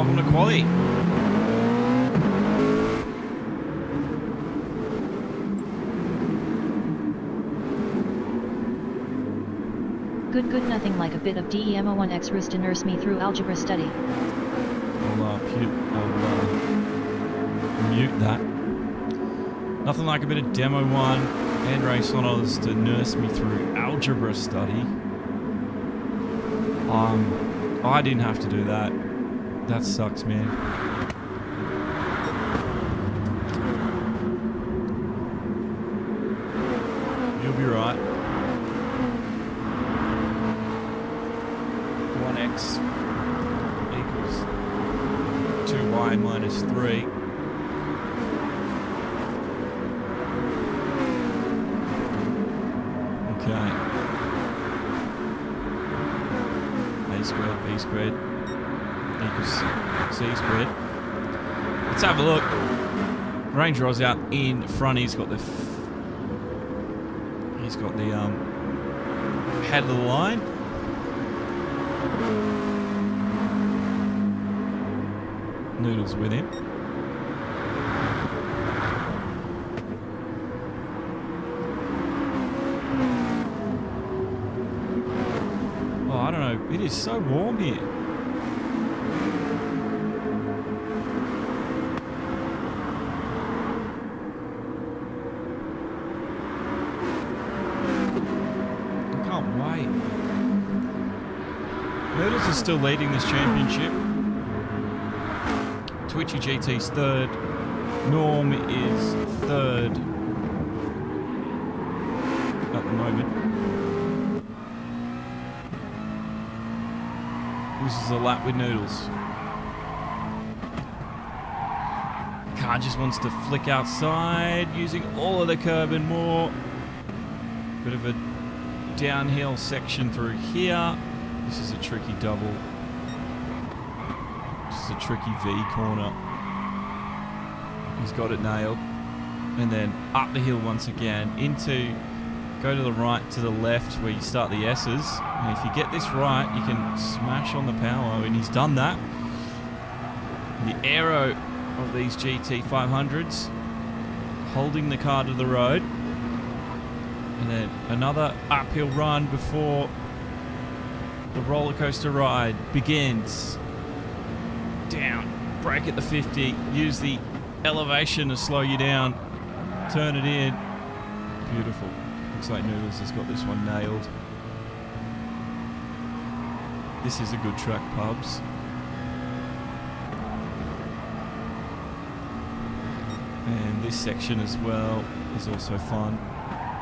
welcome to quali. Good, nothing like a bit of DEMO1X roost to nurse me through algebra study. I'll mute that. Nothing like a bit of Demo 1 and RaceOnOz to nurse me through algebra study. I didn't have to do that. That sucks, man. You'll be right. 1x equals 2y minus 3. Okay. A squared, b squared equals c squared. Let's have a look. Range Ross out in front. He's got the head of the line. Noodles with him. Oh, I don't know. It is so warm here. I can't wait. Noodles is still leading this championship. Twitchy GT's third. Norm is third at the moment. This is a lap with Noodles. Car just wants to flick outside, using all of the curb and more. Bit of a downhill section through here. This is a tricky double. This is a tricky V corner. He's got it nailed. And then up the hill once again into, go to the right, to the left where you start the S's. And if you get this right, you can smash on the power. And he's done that. The aero of these GT 500s, holding the car to the road. And then another uphill run before the roller coaster ride begins. Down, brake at the 50, use the elevation to slow you down, turn it in. Beautiful. Looks like Noodles has got this one nailed. This is a good track, pubs. And this section as well is also fun.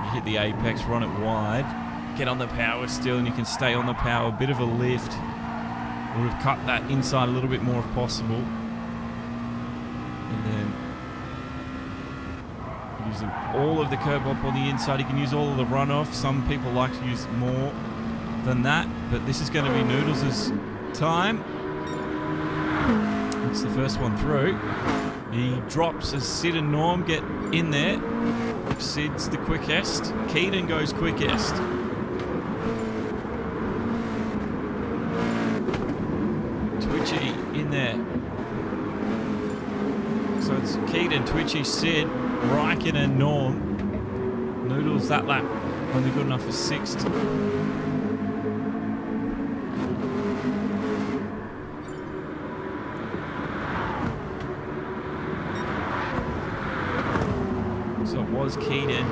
You hit the apex, run it wide, get on the power still, and you can stay on the power. Bit of a lift. Would have cut that inside a little bit more if possible. And then using all of the curb up on the inside. You can use all of the runoff. Some people like to use more than that, but this is going to be Noodles' time. It's the first one through. He drops as Sid and Norm get in there. Sid's the quickest. Keaton goes quickest. Twitchy in there. So it's Keaton, Twitchy, Sid, Raikkonen, Norm. Noodles that lap only good enough for sixth. So it was Keaton,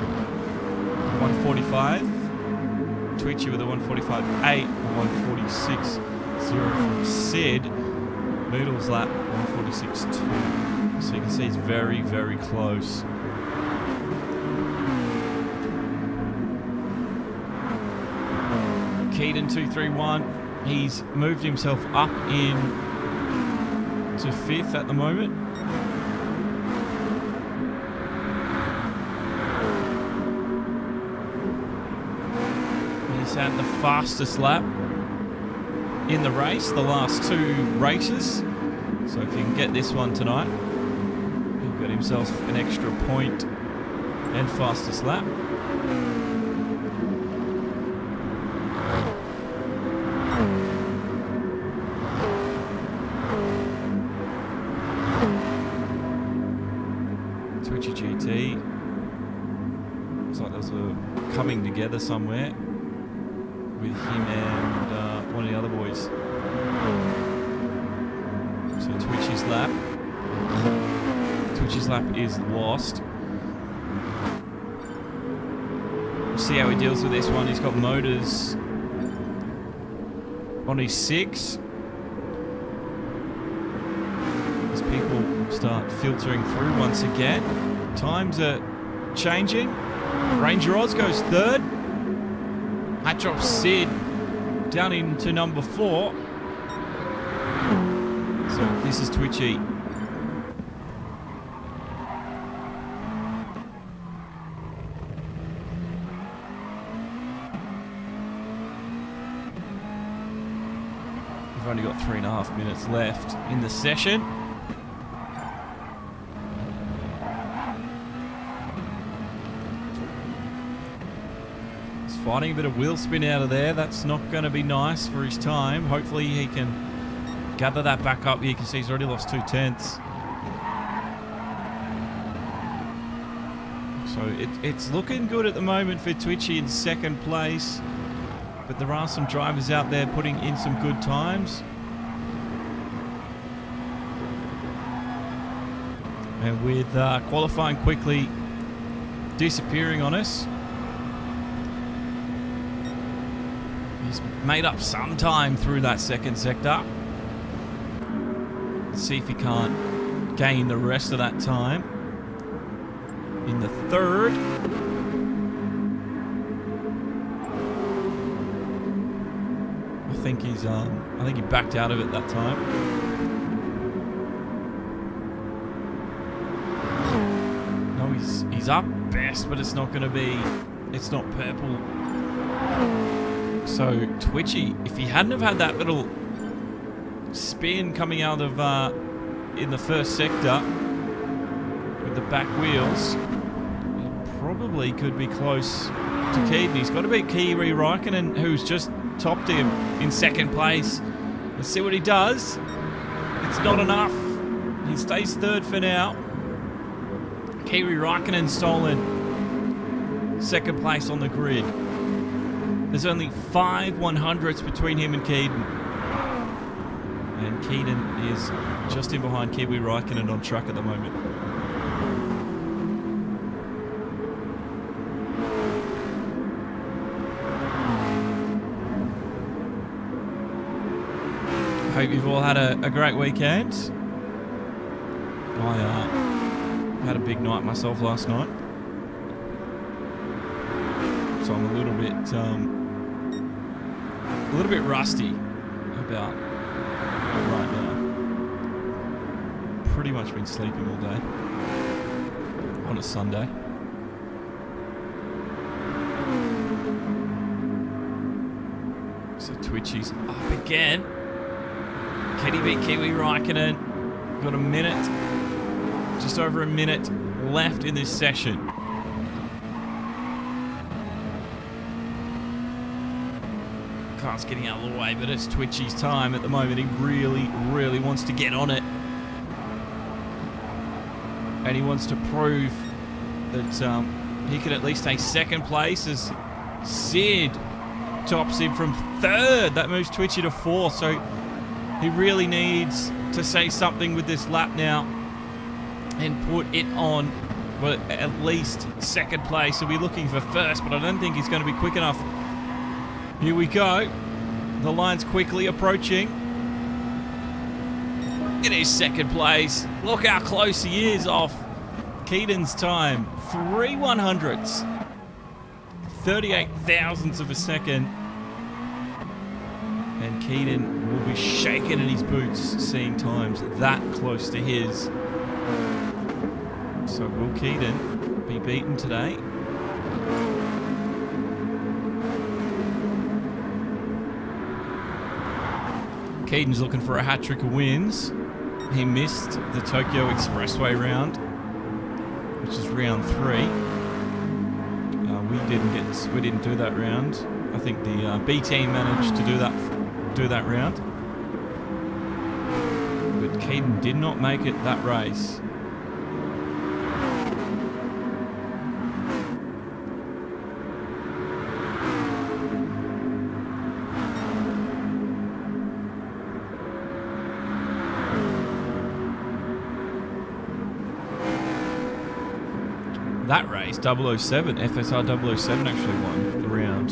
145. Twitchy with a 145.8, 146.0 from Sid. Noodles lap 146.2. So you can see it's very, very close. Keaton 231. He's moved himself up in to fifth at the moment. He's had the fastest lap in the race, the last two races. So if he can get this one tonight, he'll get himself an extra point and fastest lap. together somewhere with him and one of the other boys. So Twitchy's lap. Twitchy's lap is lost. We'll see how he deals with this one. He's got motors on his 6. As people start filtering through once again. Times are changing. Ranger Oz goes 3rd. That drops Sid down into number 4. So this is Twitchy. We've only got 3.5 minutes left in the session. He's fighting a bit of wheel spin out of there. That's not going to be nice for his time. Hopefully he can gather that back up. You can see he's already lost 2/10. So it's looking good at the moment for Twitchy in 2nd place. But there are some drivers out there putting in some good times. And with qualifying quickly disappearing on us, he's made up some time through that 2nd sector. Let's see if he can't gain the rest of that time in the 3rd. I think he backed out of it that time. No, he's up best, but it's not going to be. It's not purple. So Twitchy, if he hadn't have had that little spin coming out of in the 1st sector with the back wheels, he probably could be close to Keaton. He's got to beat Kimi Räikkönen, who's just topped him in 2nd place. Let's see what he does. It's not enough. He stays 3rd for now. Kimi Räikkönen stolen 2nd place on the grid. There's only 5 100ths between him and Keaton. And Keaton is just in behind Kimi Räikkönen on track at the moment. Hope you've all had a great weekend. I had a big night myself last night, so I'm a little bit rusty about right now. Pretty much been sleeping all day on a Sunday. So Twitchy's up again. Can he beat Kimi Räikkönen? Got a minute, just over a minute left in this session. Car's getting out of the way, but it's Twitchy's time at the moment. He really, really wants to get on it. And he wants to prove that he can at least take 2nd place as Sid tops him from 3rd. That moves Twitchy to 4th, so he really needs to say something with this lap now and put it on, well, at least 2nd place. He'll be looking for 1st, but I don't think he's going to be quick enough. Here we go. The line's quickly approaching. It is 2nd place. Look how close he is off Keaton's time. 3 100ths. 38 thousandths of a second. And Keaton will be shaking in his boots seeing times that close to his. So will Keaton be beaten today? Keaton's looking for a hat-trick of wins. He missed the Tokyo Expressway round, which is round 3. We didn't do that round. I think the B team managed to do that round, but Keaton did not make it that race. that race, 007, FSR 007 actually won the round.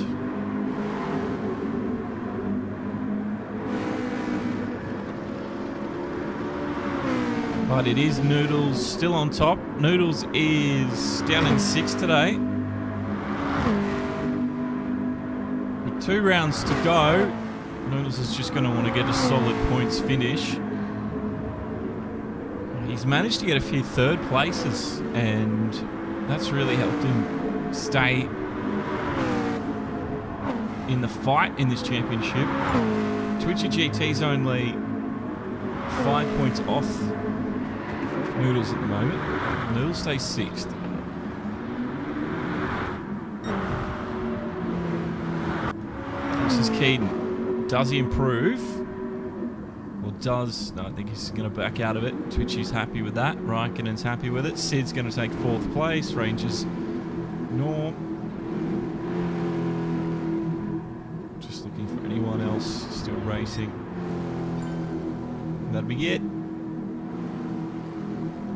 But it is Noodles still on top. Noodles is down in 6th today. With 2 rounds to go, Noodles is just going to want to get a solid points finish. He's managed to get a few 3rd places, and that's really helped him stay in the fight in this championship. Twitchy GT's only 5 points off Noodles at the moment. Noodles stays 6th. This is Keaton. Does he improve? Or does... No, I think he's going to back out of it. Twitchy's happy with that. Raikkonen's happy with it. Sid's going to take 4th place. Rangers Norm. Just looking for anyone else still racing. That'll be it.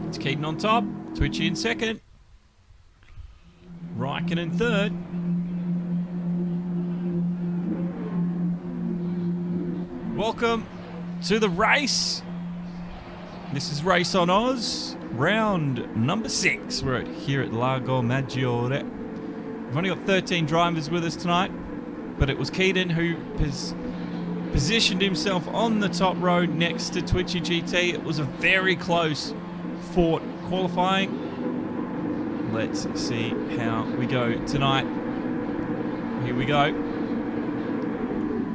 It's Keaton on top. Twitchy in 2nd. Raikkonen 3rd. Welcome to the race. This is RaceOnOz, round number 6. We're here at Lago Maggiore. We've only got 13 drivers with us tonight, but it was Keaton who has positioned himself on the top road next to Twitchy GT. It was a very close fought qualifying. Let's see how we go tonight. Here we go.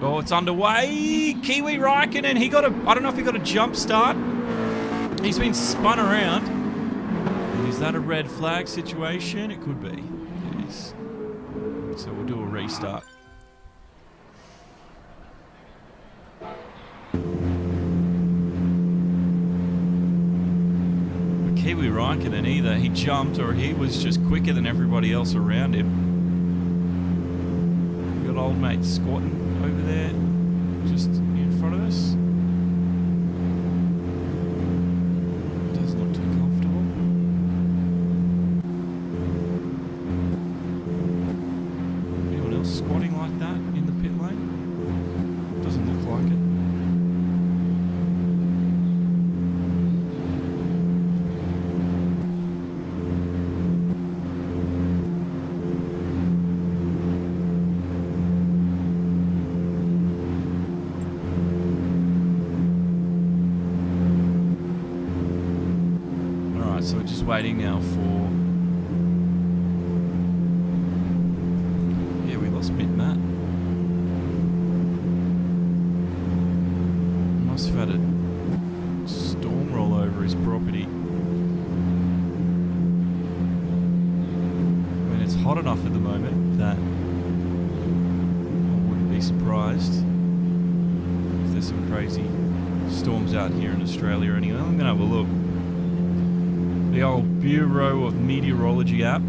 Oh, it's underway. Kiwi Raikkonen. He got a... I don't know if he got a jump start. He's been spun around. Is that a red flag situation? It could be. It is. So we'll do a restart. But Kiwi Raikkonen, either he jumped or he was just quicker than everybody else around him. We got old mate squatting over there, just in front of us. Doesn't look too comfortable. Anyone else squatting like that in the pit lane? Doesn't look like it. So we're just waiting now for... Yeah, we lost mid-mat. Must have had a storm roll over his property. I mean, it's hot enough at the moment that I wouldn't be surprised if there's some crazy storms out here in Australia anyway. I'm going to have a look. The old Bureau of Meteorology app.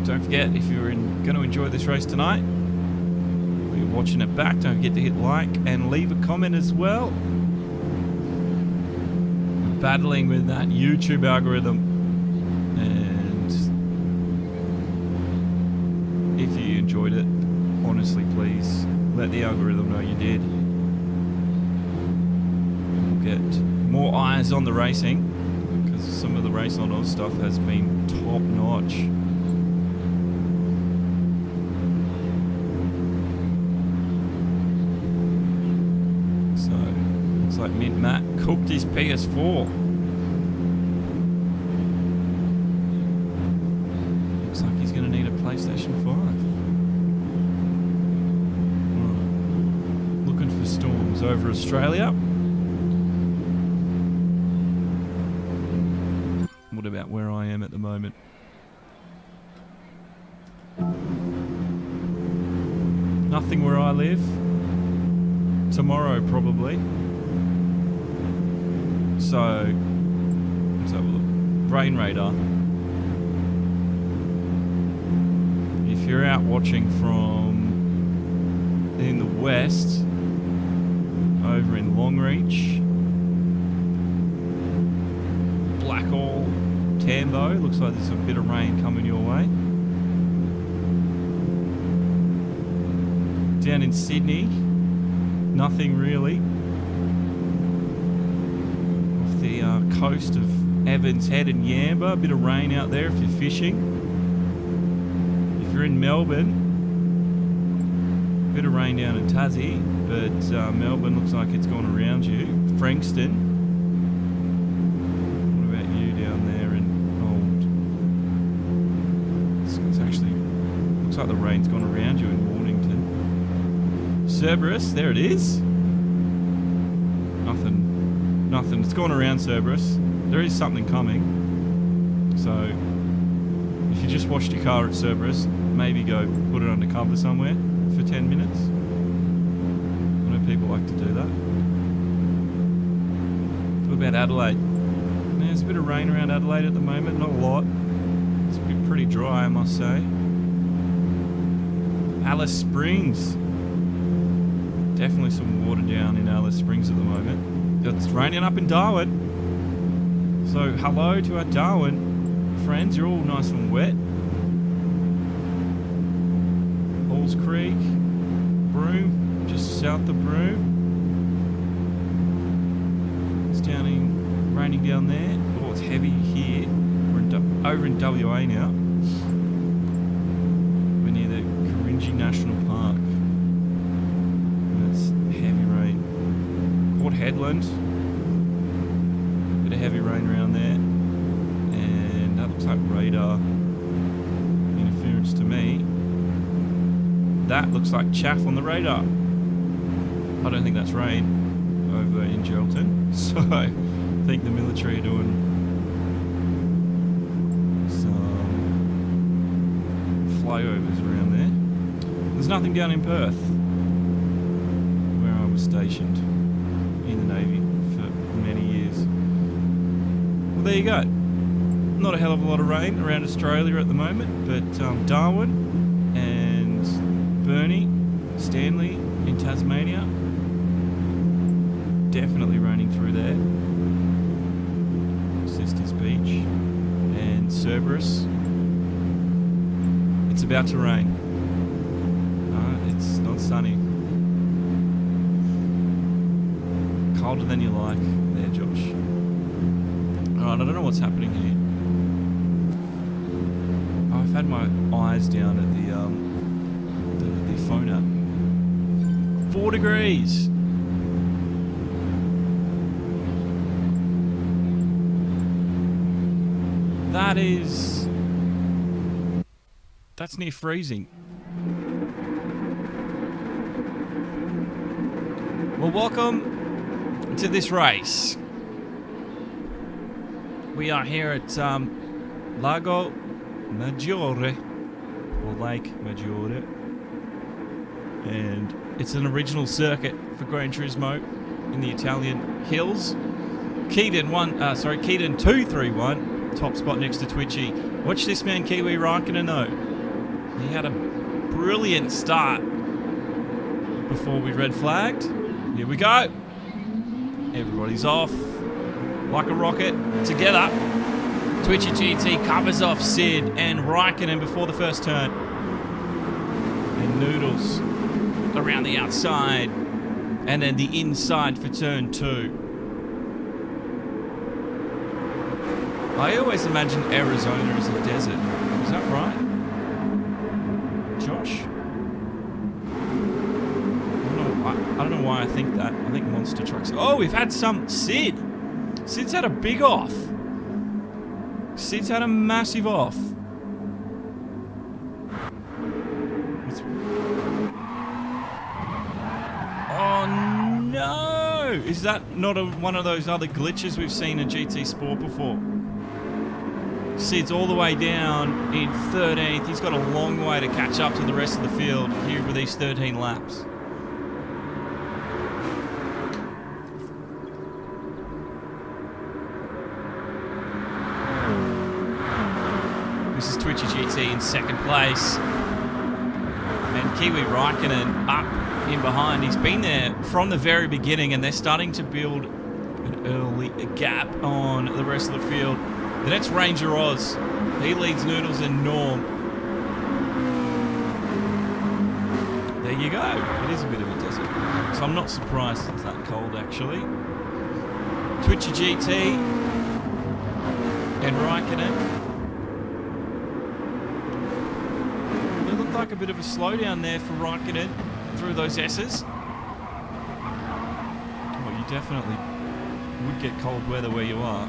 Don't forget, if you're going to enjoy this race tonight, or you're watching it back, don't forget to hit like and leave a comment as well. We're battling with that YouTube algorithm, and if you enjoyed it, honestly, please let the algorithm know you did. We'll get more eyes on the racing, because some of the RaceOnOz stuff has been top notch. So, looks like Mint Matt cooked his PS4. Looks like he's going to need a PlayStation 5. Storms over Australia. What about where I am at the moment? Nothing where I live. Tomorrow probably. So let's have a look. Rain radar. If you're out watching from in the west, over in Longreach. Blackall, Tambo. Looks like there's a bit of rain coming your way. Down in Sydney, nothing really. Off the coast of Evans Head and Yamba, a bit of rain out there if you're fishing. If you're in Melbourne, a bit of rain down in Tassie, but Melbourne looks like it's gone around you. Frankston. What about you down there in Old? It's actually, looks like the rain's gone around you in Mornington. Cerberus, there it is. Nothing. It's gone around Cerberus. There is something coming. So, if you just washed your car at Cerberus, maybe go put it under cover somewhere for 10 minutes. I know people like to do that. What about Adelaide? There's a bit of rain around Adelaide at the moment, not a lot. It's been pretty dry, I must say. Alice Springs. Definitely some water down in Alice Springs at the moment. It's raining up in Darwin. So hello to our Darwin friends. You're all nice and wet. Halls Creek, Broome, just south of Broome. It's raining down there. Oh, it's heavy here. We're over in WA now. We're near the Karinji National Park. Heavy rain. Port Hedland. Bit of heavy rain around there. And that looks like radar interference to me. That looks like chaff on the radar. I don't think that's rain over in Geraldton. So I think the military are doing some flyovers around there. There's nothing down in Perth, stationed in the Navy for many years. Well, there you go. Not a hell of a lot of rain around Australia at the moment, but Darwin and Burnie, Stanley in Tasmania, definitely raining through there. Sisters Beach and Cerberus. It's about to rain. It's not sunny. Colder than you like there, Josh. Alright, I don't know what's happening here. Oh, I've had my eyes down at the phone app. 4 degrees. That's near freezing. Well, welcome to this race. We are here at Lago Maggiore, or Lake Maggiore, and it's an original circuit for Gran Turismo in the Italian hills. Keaton 231, top spot next to Twitchy. Watch this man Kiwi Raikkonen though. He had a brilliant start before we red flagged. Here we go. Everybody's off like a rocket together. Twitchy GT covers off Sid and Raikkonen before the first turn. And Noodles around the outside. And then the inside for turn 2. I always imagined Arizona as a desert. Is that right? Josh? I don't know why I think that. I think monster trucks. Oh, we've had some Sid. Sid's had a big off. Sid's had a massive off. Oh no! Is that not one of those other glitches we've seen in GT Sport before? Sid's all the way down in 13th. He's got a long way to catch up to the rest of the field here with these 13 laps. This is Twitchy GT in second place. And Kiwi Raikkonen up in behind. He's been there from the very beginning, and they're starting to build an early gap on the rest of the field. The next Ranger Oz. He leads Noodles and Norm. There you go. It is a bit of a desert. So I'm not surprised it's that cold, actually. Twitchy GT and Raikkonen. It looked like a bit of a slowdown there for Raikkonen through those S's. Well, you definitely would get cold weather where you are.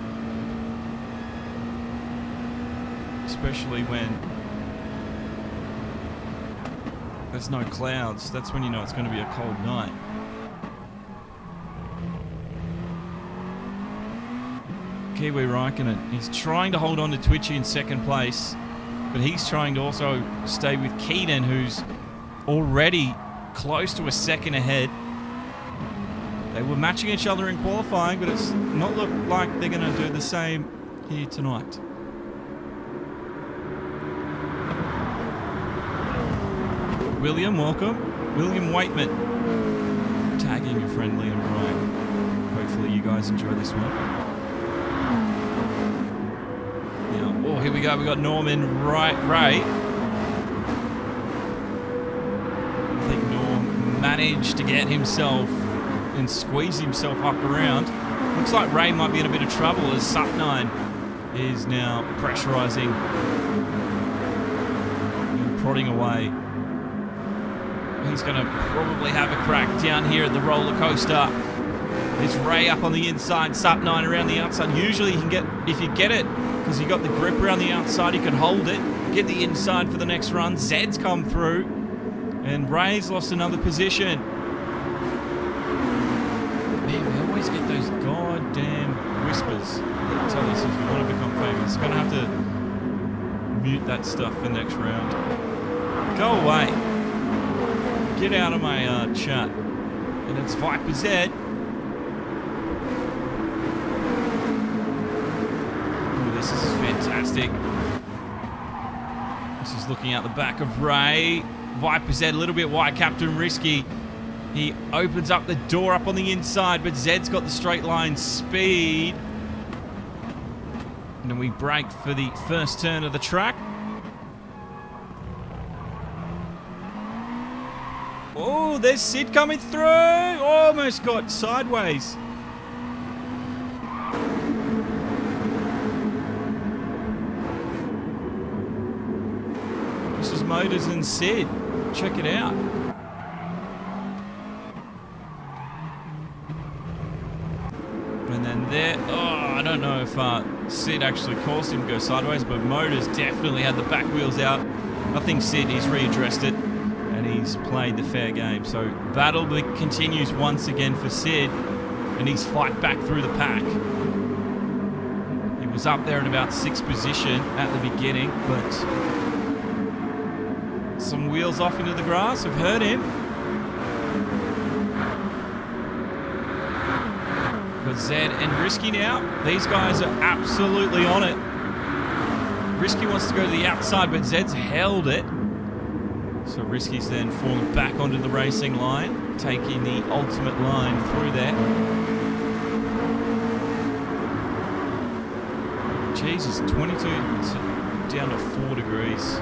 Especially when there's no clouds. That's when you know it's going to be a cold night. Kiwi Raikkonen, he's trying to hold on to Twitchy in second place, but he's trying to also stay with Keaton, who's already close to a second ahead. They were matching each other in qualifying, but it's not looked like they're going to do the same here tonight. William, welcome. William Waitman, tagging your friend Liam Ryan. Hopefully you guys enjoy this one. Now, oh, here we go. We got Norman Ray. I think Norm managed to get himself and squeeze himself up around. Looks like Ray might be in a bit of trouble as Sup9 is now pressurising and prodding away. He's going to probably have a crack down here at the roller coaster. There's Ray up on the inside, Sup9 around the outside. Usually you can get, if you get it, because you got the grip around the outside, you can hold it, get the inside for the next run. Zed's come through, and Ray's lost another position. Man, we always get those goddamn whispers that tell us if you want to become famous. Going to have to mute that stuff for the next round. Go away. Get out of my chat. And it's Viper Z. Oh, this is fantastic. This is looking out the back of Ray. Viper Z a little bit wide. Captain Risky. He opens up the door up on the inside, but Zed's got the straight line speed. And then we brake for the first turn of the track. Oh, there's Sid coming through. Almost got sideways. This is Motors and Sid. Check it out. And then there, I don't know if Sid actually caused him to go sideways, but Motors definitely had the back wheels out. I think Sid, he's readdressed it. And he's played the fair game. So battle continues once again for Sid, and he's fight back through the pack. He was up there in about 6th position at the beginning, but some wheels off into the grass have hurt him. But Zed and Risky now, these guys are absolutely on it. Risky wants to go to the outside, but Zed's held it. So Risky's then falling back onto the racing line, taking the ultimate line through there. Jesus, 22 down to 4 degrees.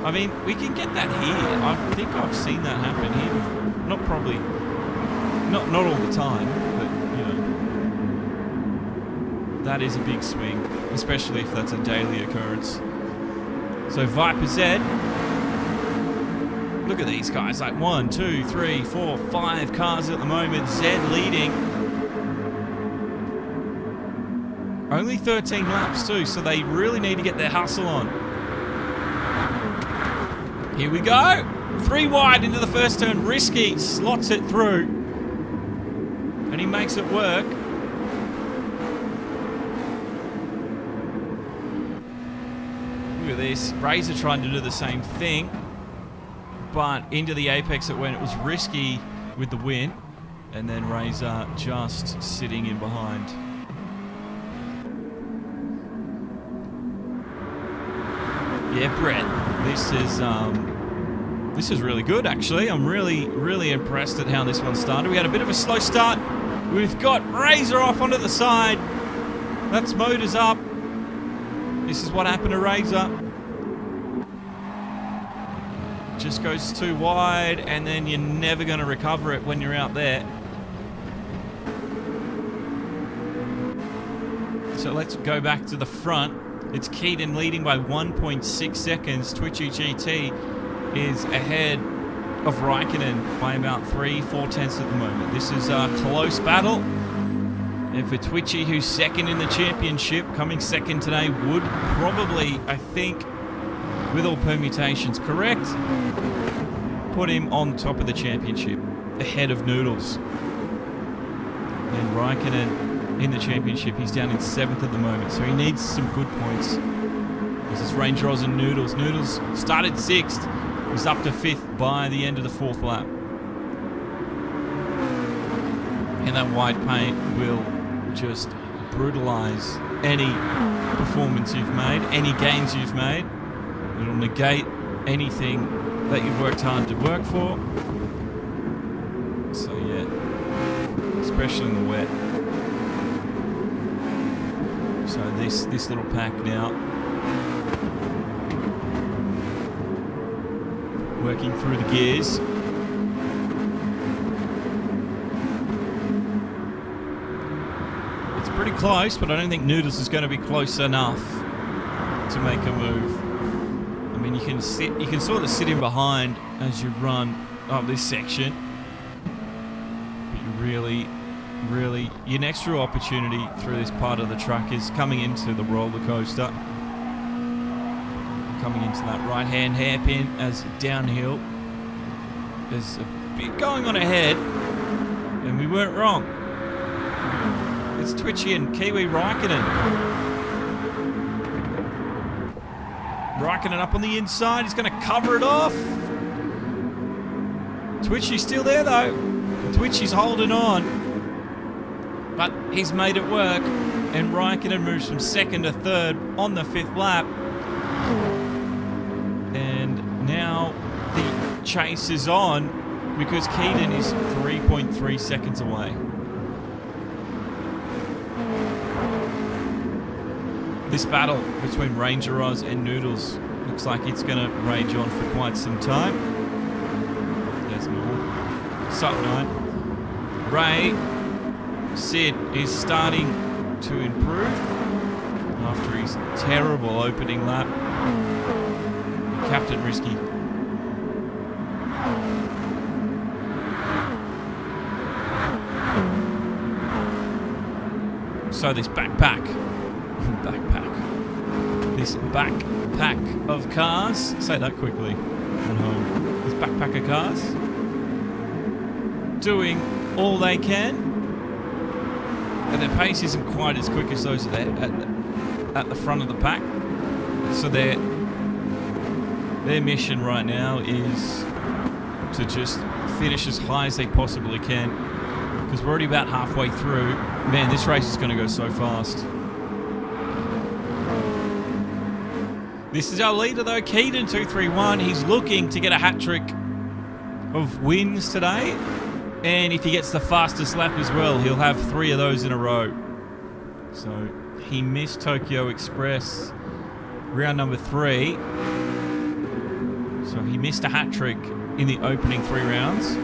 I mean, we can get that here. I think I've seen that happen here before. Not probably, not all the time, but, you know. That is a big swing, especially if that's a daily occurrence. So Viper Z. Look at these guys, like 1, 2, 3, 4, 5 cars at the moment. Zed leading. Only 13 laps too, so they really need to get their hustle on. Here we go. 3 wide into the first turn. Risky slots it through. And he makes it work. Look at this. Razor trying to do the same thing. But into the apex it went. It was Risky with the win. And then Razor just sitting in behind. Yeah, Brett. This is This is really good, actually. I'm really, really impressed at how this one started. We had a bit of a slow start. We've got Razor off onto the side. That's motors up. This is what happened to Razor. Just goes too wide, and then you're never going to recover it when you're out there. So let's go back to the front. It's Keaton leading by 1.6 seconds. Twitchy GT is ahead of Raikkonen by about 3-4 tenths at the moment. This is a close battle. And for Twitchy, who's second in the championship, coming second today, would probably, I think, with all permutations correct, put him on top of the championship, ahead of Noodles. And Raikkonen in the championship, he's down in 7th at the moment, so he needs some good points. This is Ranger Oz and Noodles. Noodles started 6th, was up to 5th by the end of the 4th lap. And that white paint will just brutalize any performance you've made, any gains you've made. It'll negate anything that you've worked hard to work for. So yeah, especially in the wet. So this little pack now, working through the gears. It's pretty close, but I don't think Noodles is going to be close enough to make a move. I mean, you can sort of sit in behind as you run up this section, but you really, your next real opportunity through this part of the track is coming into the roller coaster, coming into that right-hand hairpin as downhill. There's a bit going on ahead, and we weren't wrong. It's Twitchy and Kiwi Raikkonen. Raikkonen up on the inside. He's going to cover it off. Twitchy's still there, though. Twitchy's holding on. But he's made it work. And Raikkonen moves from 2nd to 3rd on the 5th lap. And now the chase is on because Keaton is 3.3 seconds away. This battle between Ranger Oz and Noodles looks like it's going to rage on for quite some time. There's more. Sup 9. Ray Sid is starting to improve after his terrible opening lap. Captain Risky. So this backpack of cars, say that quickly at home, this backpack of cars doing all they can, and their pace isn't quite as quick as those at the front of the pack, so their mission right now is to just finish as high as they possibly can, because we're already about halfway through. Man, this race is going to go so fast. This is our leader, though, Keaton 231. He's looking to get a hat-trick of wins today. And if he gets the fastest lap as well, he'll have 3 of those in a row. So he missed Tokyo Express round number 3. So he missed a hat-trick in the opening 3 rounds.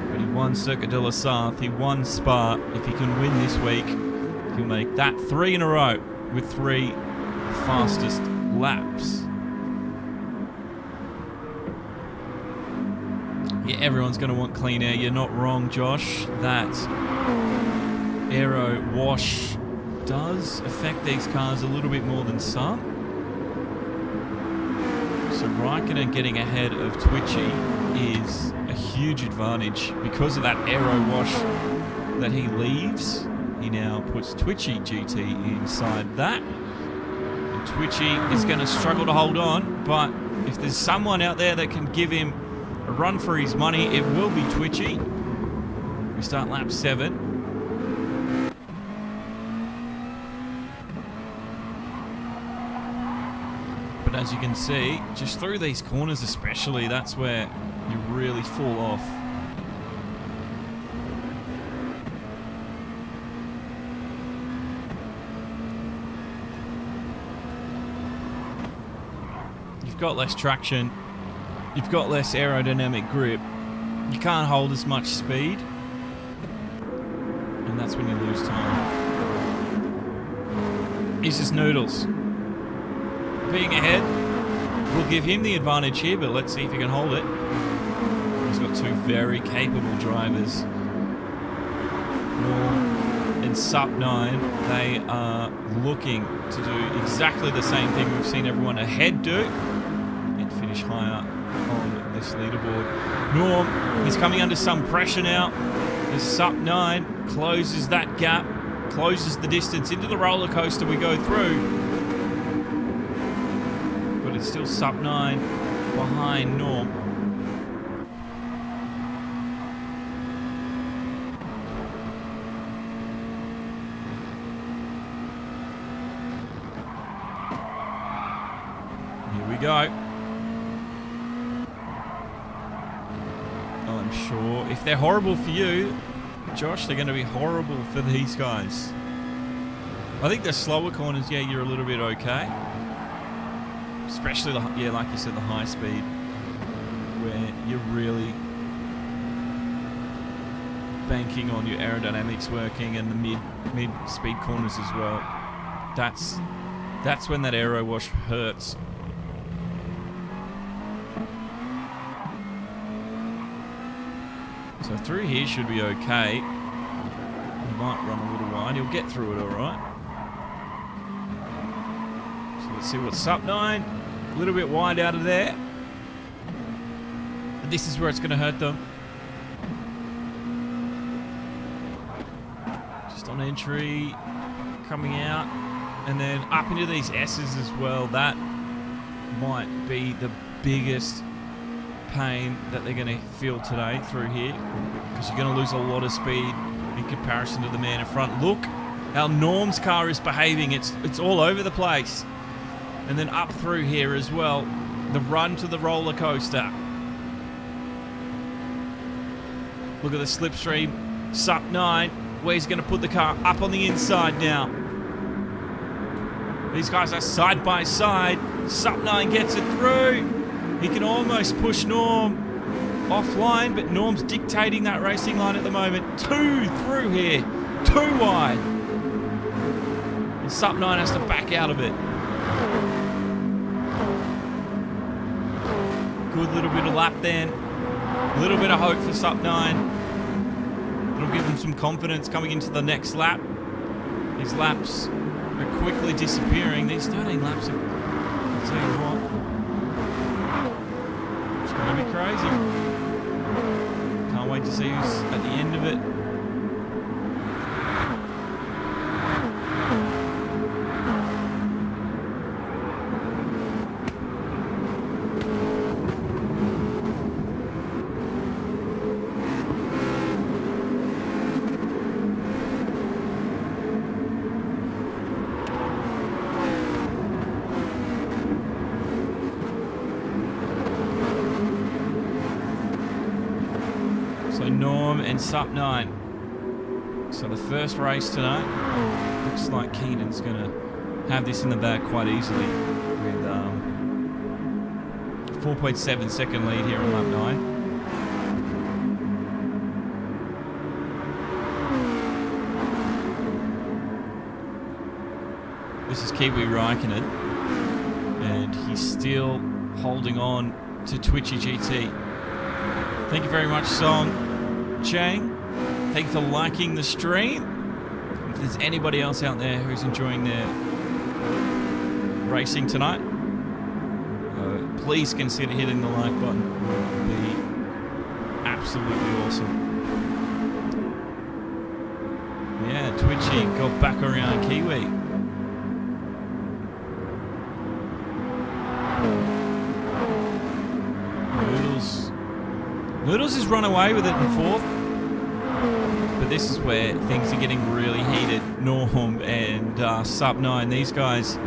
But he won Circuit de la Sarthe. He won Spa. If he can win this week, he'll make that 3 in a row with 3 fastest laps. Yeah, everyone's going to want clean air. You're not wrong, Josh. That aero wash does affect these cars a little bit more than some. So Raikkonen getting ahead of Twitchy is a huge advantage because of that aero wash that he leaves. He now puts Twitchy GT inside that. Twitchy is going to struggle to hold on, but if there's someone out there that can give him a run for his money, it will be Twitchy. We start lap 7. But But as you can see, just through these corners especially, that's where you really fall off. You've got less traction, you've got less aerodynamic grip, you can't hold as much speed, and that's when you lose time. He's just Noodles. Being ahead will give him the advantage here, but let's see if he can hold it. He's got two very capable drivers. Norm and Sup9, they are looking to do exactly the same thing we've seen everyone ahead do and finish higher on this leaderboard. Norm is coming under some pressure now as Sup9 closes that gap, closes the distance into the roller coaster we go through. But it's still Sup9 behind Norm. Here we go. I'm sure if they're horrible for you, Josh, they're going to be horrible for these guys. I think the slower corners, yeah, you're a little bit okay. Especially, yeah, like you said, the high speed, where you're really banking on your aerodynamics working, and the mid speed corners as well. That's when that aero wash hurts. So through here should be okay. He might run a little wide. He'll get through it all right. So let's see what's Sup9. A little bit wide out of there. And this is where it's going to hurt them. Just on entry, coming out, and then up into these S's as well. That might be the biggest pain that they're going to feel today through here, because you're going to lose a lot of speed in comparison to the man in front. Look how Norm's car is behaving. It's all over the place. And then up through here as well, the run to the roller coaster. Look at the slipstream. Sup9, where he's going to put the car up on the inside now. These guys are side by side. Sup9 gets it through. He can almost push Norm offline, but Norm's dictating that racing line at the moment. 2 through here, 2 wide. And Sup9 has to back out of it. Good little bit of lap then. A little bit of hope for Sup9. It'll give him some confidence coming into the next lap. These laps are quickly disappearing. These 13 laps are, I'll tell you what, it's going to be crazy. Can't wait to see who's at the end of it. Norm and Sup9. So the first race tonight, looks like Keenan's going to have this in the bag quite easily with 4.7 second lead here on lap 9. This is Kiwi Raikkonen, and he's still holding on to Twitchy GT. Thank you very much, Song Chang. Thank you for liking the stream. If there's anybody else out there who's enjoying their racing tonight, please consider hitting the like button. It would be absolutely awesome. Yeah, Twitchy got back around Kiwi. Noodles has run away with it in fourth, but this is where things are getting really heated. Norm and Sup9, these guys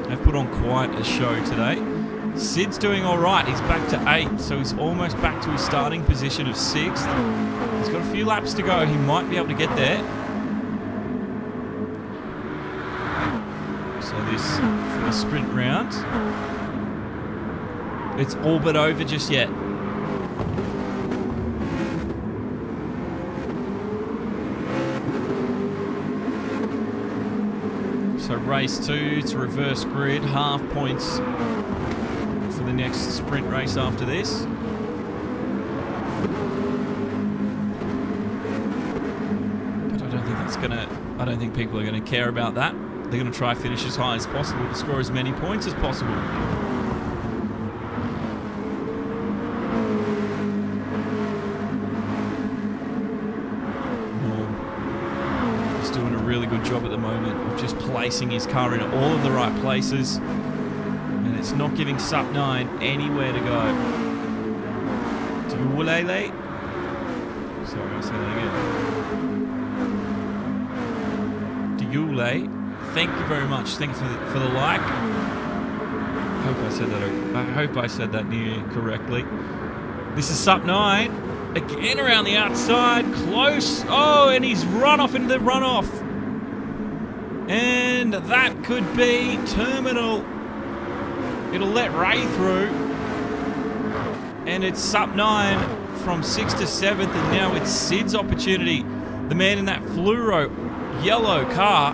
They've put on quite a show today. Sid's doing all right. He's back to 8th, so he's almost back to his starting position of 6th. He's got a few laps to go. He might be able to get there. So this first sprint round, it's all but over just yet. So race 2, it's a reverse grid, half points for the next sprint race after this. But I don't think that's gonna, I don't think people are gonna care about that. They're gonna try to finish as high as possible to score as many points as possible. Really good job at the moment of just placing his car in all of the right places, and it's not giving Sup 9 anywhere to go. Diulele. Sorry, I'll say that again. Diule. Thank you very much. Thank you for the like. I hope I said that near correctly. This is Sup 9 again around the outside, close. Oh, and he's run off into the runoff. And that could be terminal. It'll let Ray through. And it's Sup 9 from 6th to 7th, and now it's Sid's opportunity. The man in that fluoro yellow car.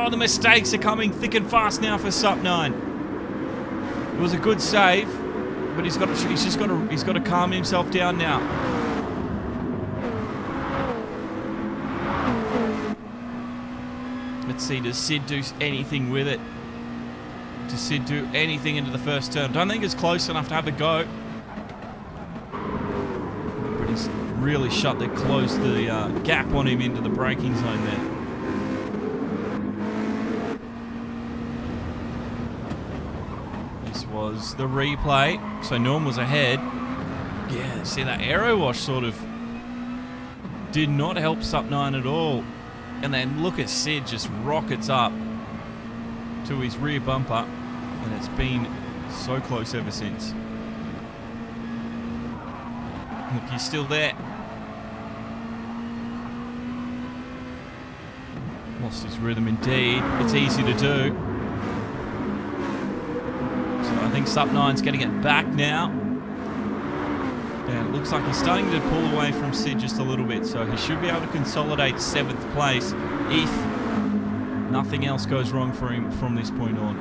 The mistakes are coming thick and fast now for Sup 9. It was a good save, but he's got to calm himself down now. Let's see, does Sid do anything with it? Does Sid do anything into the first turn? Don't think it's close enough to have a go. But he's really closed the gap on him into the braking zone there. This was the replay. So Norm was ahead. Yeah, see that aero wash sort of did not help Sup 9 at all. And then look at Sid just rockets up to his rear bumper, and it's been so close ever since. Look, he's still there. Lost his rhythm indeed. It's easy to do. So I think Sup 9's getting it back now. And it looks like he's starting to pull away from Sid just a little bit, so he should be able to consolidate 7th place if nothing else goes wrong for him from this point on.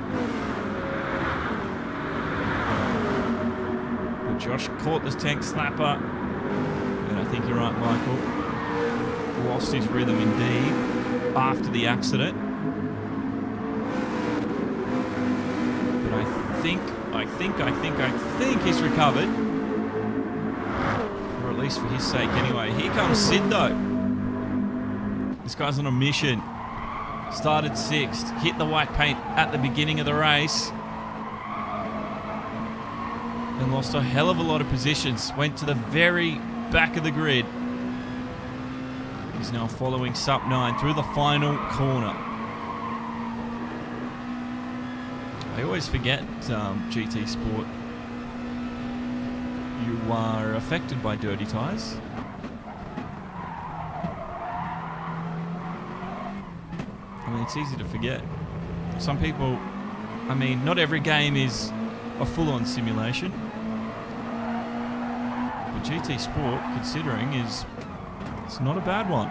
But Josh caught this tank slapper, and I think you're right, Michael. Lost his rhythm indeed after the accident. But I think he's recovered. At least for his sake anyway. Here comes Sid though. This guy's on a mission. Started 6th, hit the white paint at the beginning of the race, and lost a hell of a lot of positions. Went to the very back of the grid. He's now following Sup 9 through the final corner. I always forget, GT Sport, you are affected by dirty tyres. I mean, it's easy to forget. Some people, I mean, not every game is a full-on simulation. But GT Sport, considering, it's not a bad one.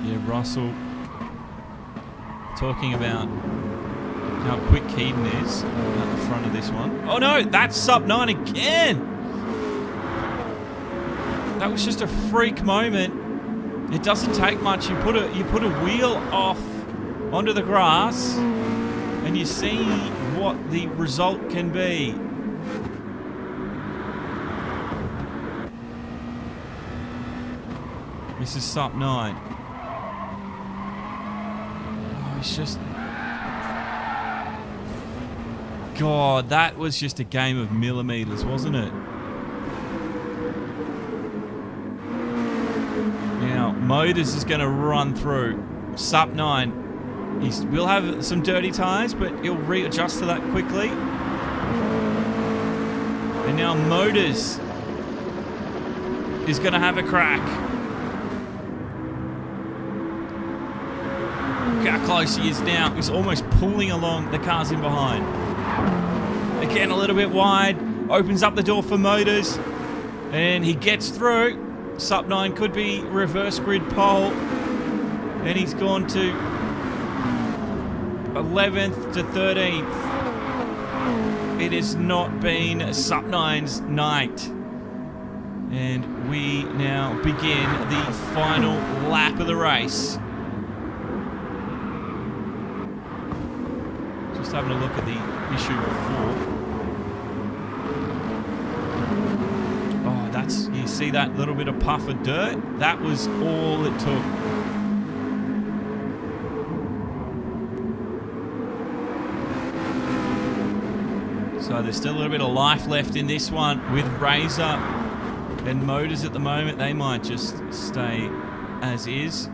Yeah, Russell talking about how quick Keaton is at the front of this one. Oh no, that's Sup 9 again! That was just a freak moment. It doesn't take much. You put a wheel off onto the grass and you see what the result can be. This is Sup 9. It's just God, that was just a game of millimeters, wasn't it? Now, Motors is going to run through. Sup 9. He will have some dirty tyres, but he'll readjust to that quickly. And now Motors is going to have a crack. Look how close he is now. He's almost pulling along the cars in behind. Again, a little bit wide. Opens up the door for Motors. And he gets through. Sup 9 could be reverse grid pole. And he's gone to 11th to 13th. It has not been Sup 9's night. And we now begin the final lap of the race. Just having a look at the issue before. Oh, that's, you see that little bit of puff of dirt? That was all it took. So there's still a little bit of life left in this one with Razor and Motors at the moment. They might just stay as is.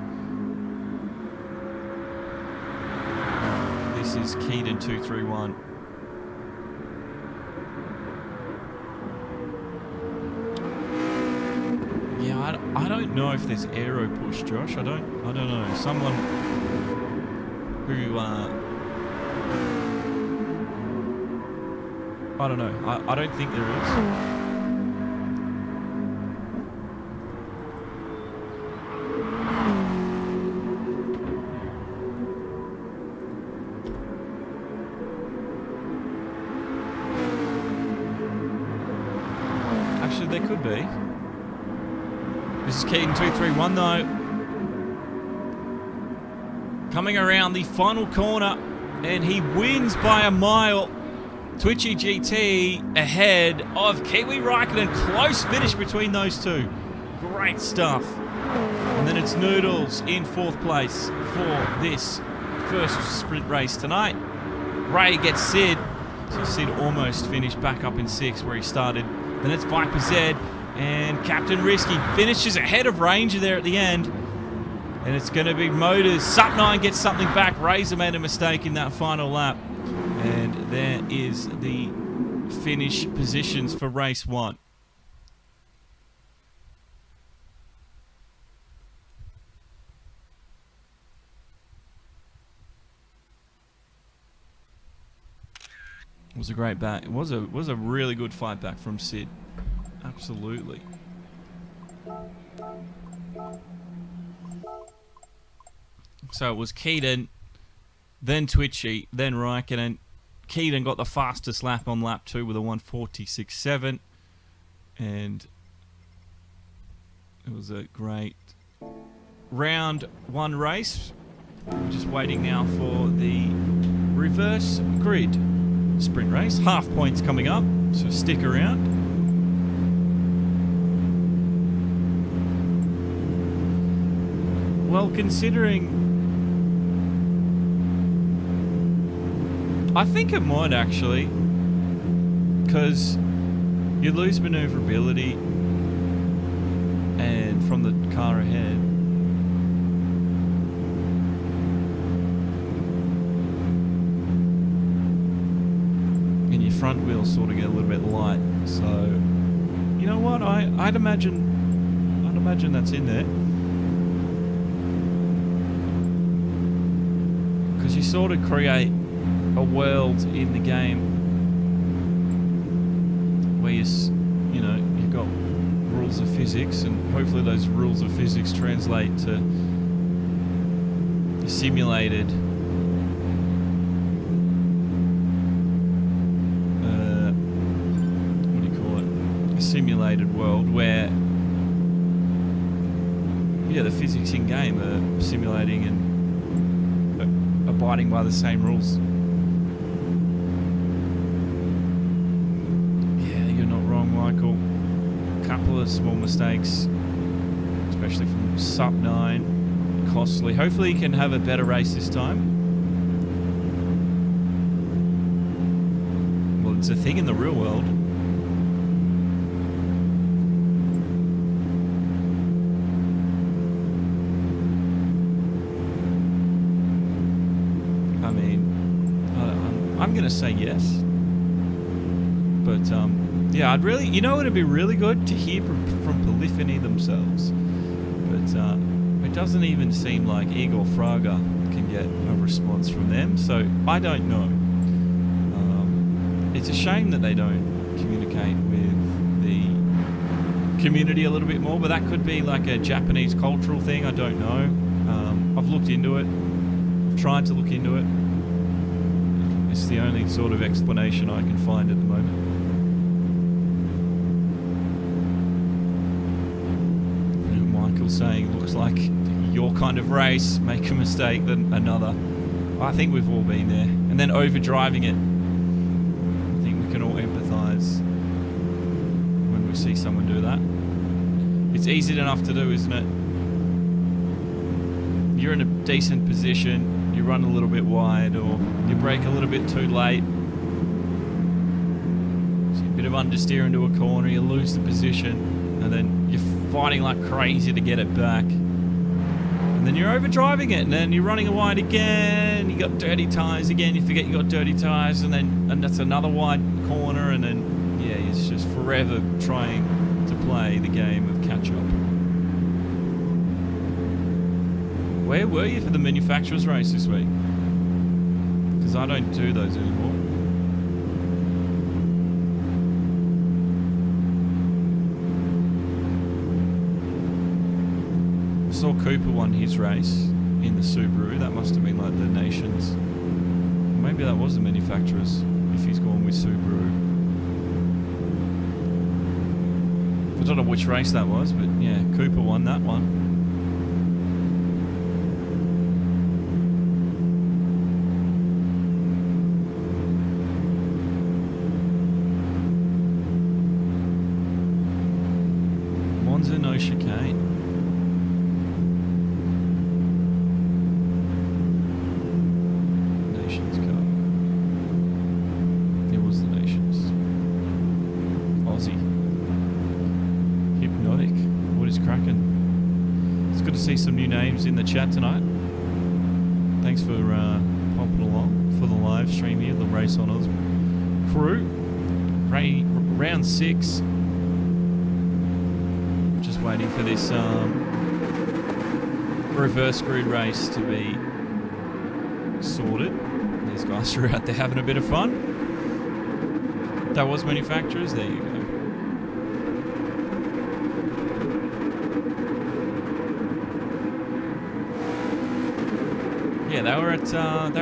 This is Keaton 231. Yeah, I don't know if there's aero push, Josh. I don't know. Someone who I don't know. I don't think there is. Actually, there could be. This is Keaton 231 though. Coming around the final corner, and he wins by a mile. Twitchy GT ahead of Kiwi Raikkonen. Close finish between those two. Great stuff. And then it's Noodles in 4th place for this first sprint race tonight. Ray gets Sid. So Sid almost finished back up in 6th where he started. Then it's Viper Z and Captain Risky finishes ahead of Ranger there at the end. And it's going to be Motors. Sup 9 gets something back. Razor made a mistake in that final lap. And there is the finish positions for race 1. It was a great back. It was a really good fight back from Sid. Absolutely. So it was Keaton, then Twitchy, then Raikkonen. Keaton got the fastest lap on lap 2 with a 1:46.7, and it was a great round 1 race. We're just waiting now for the reverse grid sprint race. Half points coming up, so stick around. Well, considering, I think it might actually, because you lose maneuverability and from the car ahead. And your front wheels sort of get a little bit light. So, you know what? I'd imagine that's in there. Because you sort of create a world in the game where you've got rules of physics, and hopefully those rules of physics translate to a simulated a simulated world where the physics in game are simulating and abiding by the same rules. Michael. A couple of small mistakes, especially from Sup 9. Costly. Hopefully he can have a better race this time. it's a thing in the real world. I mean, I'm going to say yes. But, yeah, I'd really... You know, it'd be really good to hear from Polyphony themselves. But it doesn't even seem like Igor Fraga can get a response from them. So, I don't know. It's a shame that they don't communicate with the community a little bit more. But that could be like a Japanese cultural thing. I don't know. I've looked into it. I've tried to look into it. It's the only sort of explanation I can find at the moment. Michael's saying, looks like your kind of race, make a mistake, then another. I think we've all been there. And then overdriving it. I think we can all empathise when we see someone do that. It's easy enough to do, isn't it? You're in a decent position. You run a little bit wide, or you brake a little bit too late. So a bit of understeer into a corner, you lose the position, and then you're fighting like crazy to get it back. And then you're overdriving it, and then you're running wide again, you got dirty tyres again, you forget you got dirty tyres, and that's another wide corner, and then, yeah, it's just forever trying to play the game of catch-up. Where were you for the manufacturers race this week? Because I don't do those anymore. I saw Cooper won his race in the Subaru. That must have been like the Nations. Maybe that was the manufacturers if he's gone with Subaru. I don't know which race that was, but yeah, Cooper won that one. No chicane. Nations Cup. It was the Nations. Aussie. Hypnotic. What is cracking? It's good to see some new names in the chat tonight. Thanks for popping along for the live stream here, the RaceOnOz crew. Round 6. Waiting for this reverse grid race to be sorted. These guys are out there having a bit of fun. That was manufacturers. There you go. Yeah, they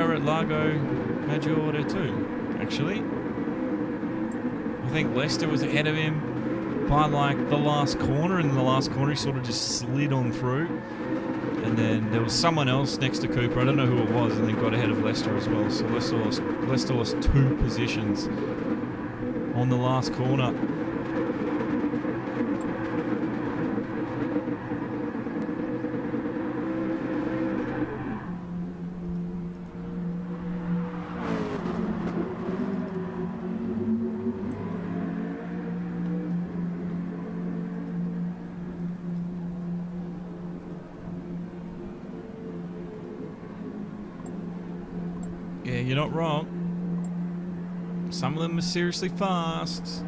were at Lago Maggiore too. Actually, I think Lester was ahead of him by like the last corner, and in the last corner he sort of just slid on through, and then there was someone else next to Cooper, I don't know who it was, and then got ahead of Lester as well. So Lester lost 2 positions on the last corner. You're not wrong. Some of them are seriously fast.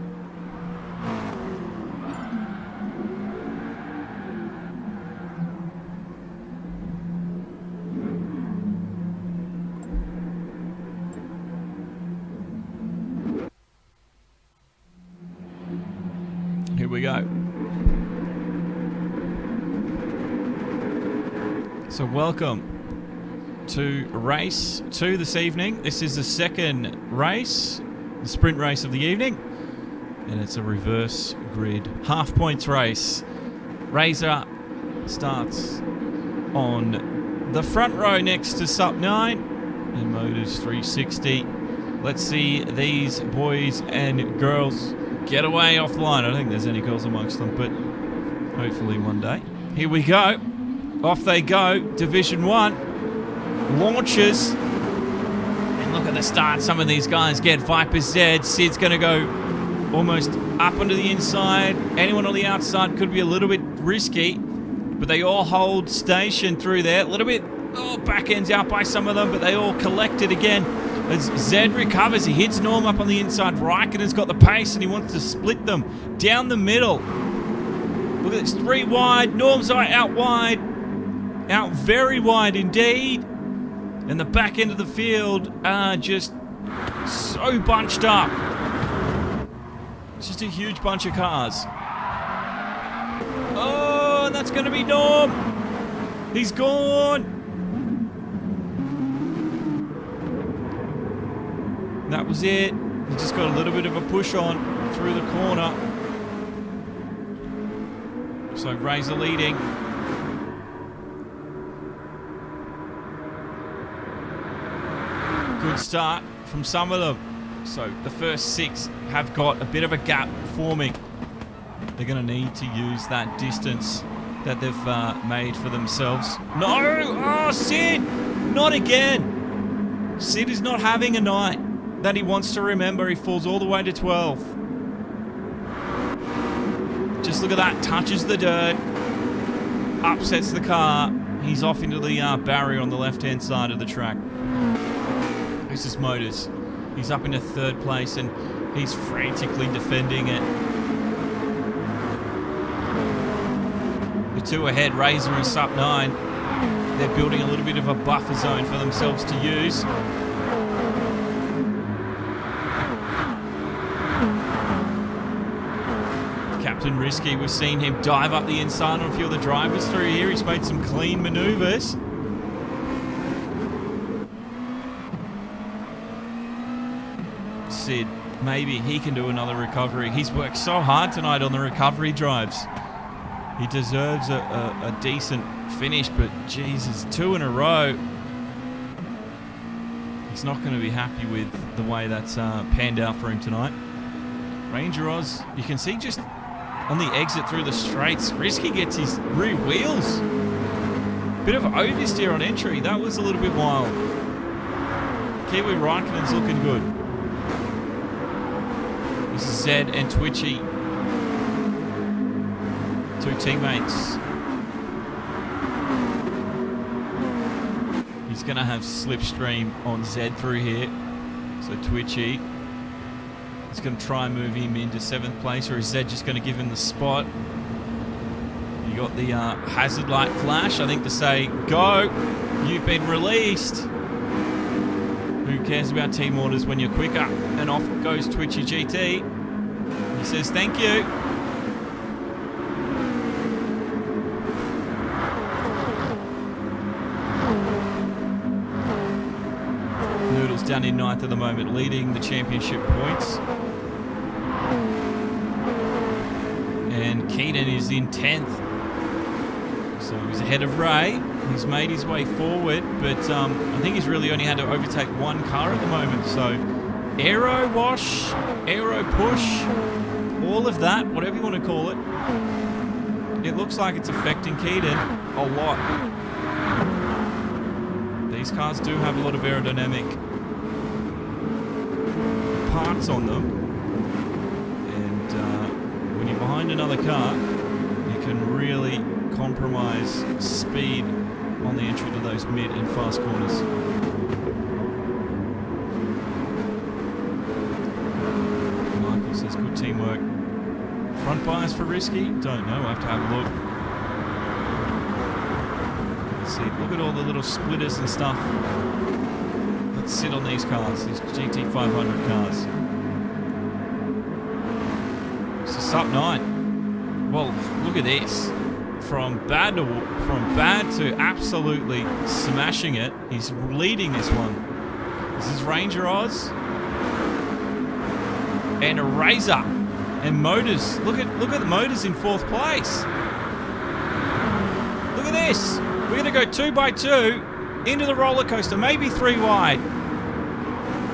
Here we go. So welcome to race 2 this evening. This is the second race, the sprint race of the evening, and it's a reverse grid half points race. Razor starts on the front row next to Sup 9 and Motors 360. Let's see these boys and girls get away offline. I don't think there's any girls amongst them, but hopefully one day. Here we go. Off they go. Division 1 launches. And And look at the start. Some of these guys get Viper Z. Sid's going to go almost up onto the inside. Anyone on the outside could be a little bit risky, but they all hold station through there. A little bit, back ends out by some of them, but they all collect it again. As Zed recovers, he hits Norm up on the inside. Raikkonen's got the pace and he wants to split them down the middle. Look at this, 3 wide. Norm's out wide. Out very wide indeed. And the back end of the field are just so bunched up. It's just a huge bunch of cars. Oh, and that's going to be Norm. He's gone. That was it. He just got a little bit of a push on through the corner. So Razor leading. Good start from some of them. So the first 6 have got a bit of a gap forming. They're going to need to use that distance that they've made for themselves. No! Oh, Sid! Not again! Sid is not having a night that he wants to remember. He falls all the way to 12. Just look at that. Touches the dirt. Upsets the car. He's off into the barrier on the left-hand side of the track. This is Motors. He's up into 3rd place and he's frantically defending it. The 2 ahead, Razor and Sup 9. They're building a little bit of a buffer zone for themselves to use. Captain Risky, we've seen him dive up the inside on a few of the drivers through here. He's made some clean maneuvers. Sid, maybe he can do another recovery. He's worked so hard tonight on the recovery drives. He deserves a decent finish, but Jesus, 2 in a row. He's not going to be happy with the way that's panned out for him tonight. Ranger Oz, you can see just on the exit through the straights, Risky gets his rear wheels. Bit of oversteer on entry. That was a little bit wild. Kiwi Raikkonen's looking good. This is Zed and Twitchy. 2 teammates. He's going to have slipstream on Zed through here. So Twitchy is going to try and move him into 7th place, or is Zed just going to give him the spot? You got the hazard light flash, I think, to say, go, you've been released. Who cares about team orders when you're quicker? And off goes Twitchy GT. He says, thank you. Noodle's down in 9th at the moment, leading the championship points. And Keaton is in 10th. So he's ahead of Ray. He's made his way forward, but I think he's really only had to overtake 1 car at the moment. So aero wash, aero push, all of that, whatever you want to call it. It looks like it's affecting Keaton a lot. These cars do have a lot of aerodynamic parts on them, and when you're behind another car, you can really compromise speed on the entry to those mid and fast corners. Michael says good teamwork. Front bias for Risky? Don't know, I have to have a look. Let's see, look at all the little splitters and stuff that sit on these cars, these GT500 cars. So Sup 9. Well, look at this. From bad to absolutely smashing it. He's leading this one. This is Ranger Oz and a Razor and Motors. Look at the Motors in 4th place. Look at this. We're going to go 2 by 2 into the roller coaster, maybe 3 wide.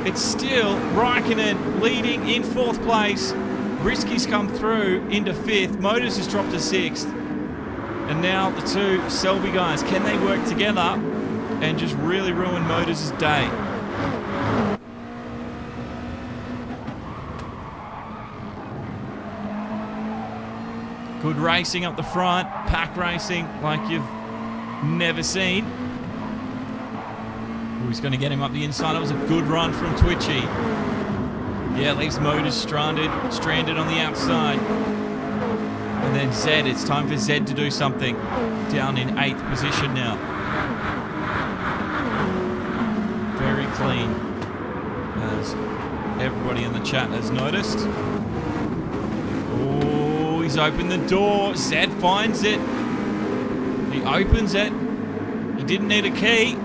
It's still Raikkonen leading in 4th place. Risky's come through into 5th. Motors has dropped to 6th. And now the 2 Selby guys, can they work together and just really ruin Motors' day? Good racing up the front. Pack racing like you've never seen. He's going to get him up the inside. It was a good run from Twitchy. Yeah, leaves Motors stranded on the outside. And then Zed, it's time for Zed to do something. Down in 8th position now. Very clean, as everybody in the chat has noticed. Oh, he's opened the door. Zed finds it. He opens it. He didn't need a key,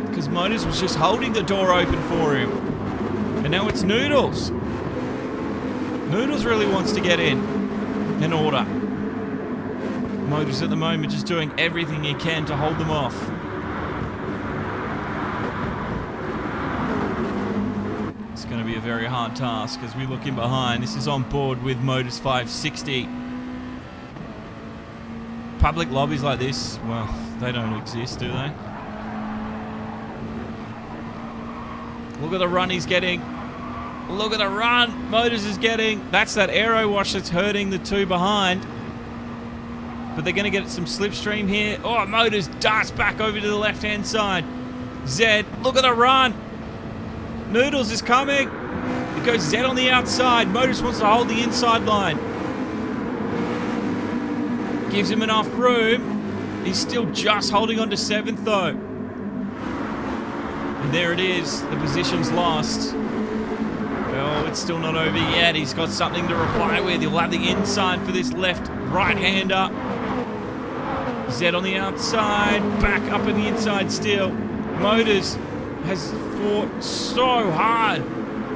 because Motors was just holding the door open for him. And now it's Noodles. Noodles really wants to get in order. Motors at the moment just doing everything he can to hold them off. It's going to be a very hard task as we look in behind. This is on board with Motors 560. Public lobbies like this, well, they don't exist, do they? Look at the run he's getting. Look at the run Motors is getting. That's that aero wash that's hurting the two behind. But they're going to get some slipstream here. Oh, Motors darts back over to the left-hand side. Zed, look at the run. Noodles is coming. It goes Zed on the outside. Motors wants to hold the inside line. Gives him enough room. He's still just holding on to 7th, though. And there it is. The position's lost. Oh, it's still not over yet. He's got something to reply with. He'll have the inside for this left right-hander. Zed on the outside. Back up in the inside still. Motors has fought so hard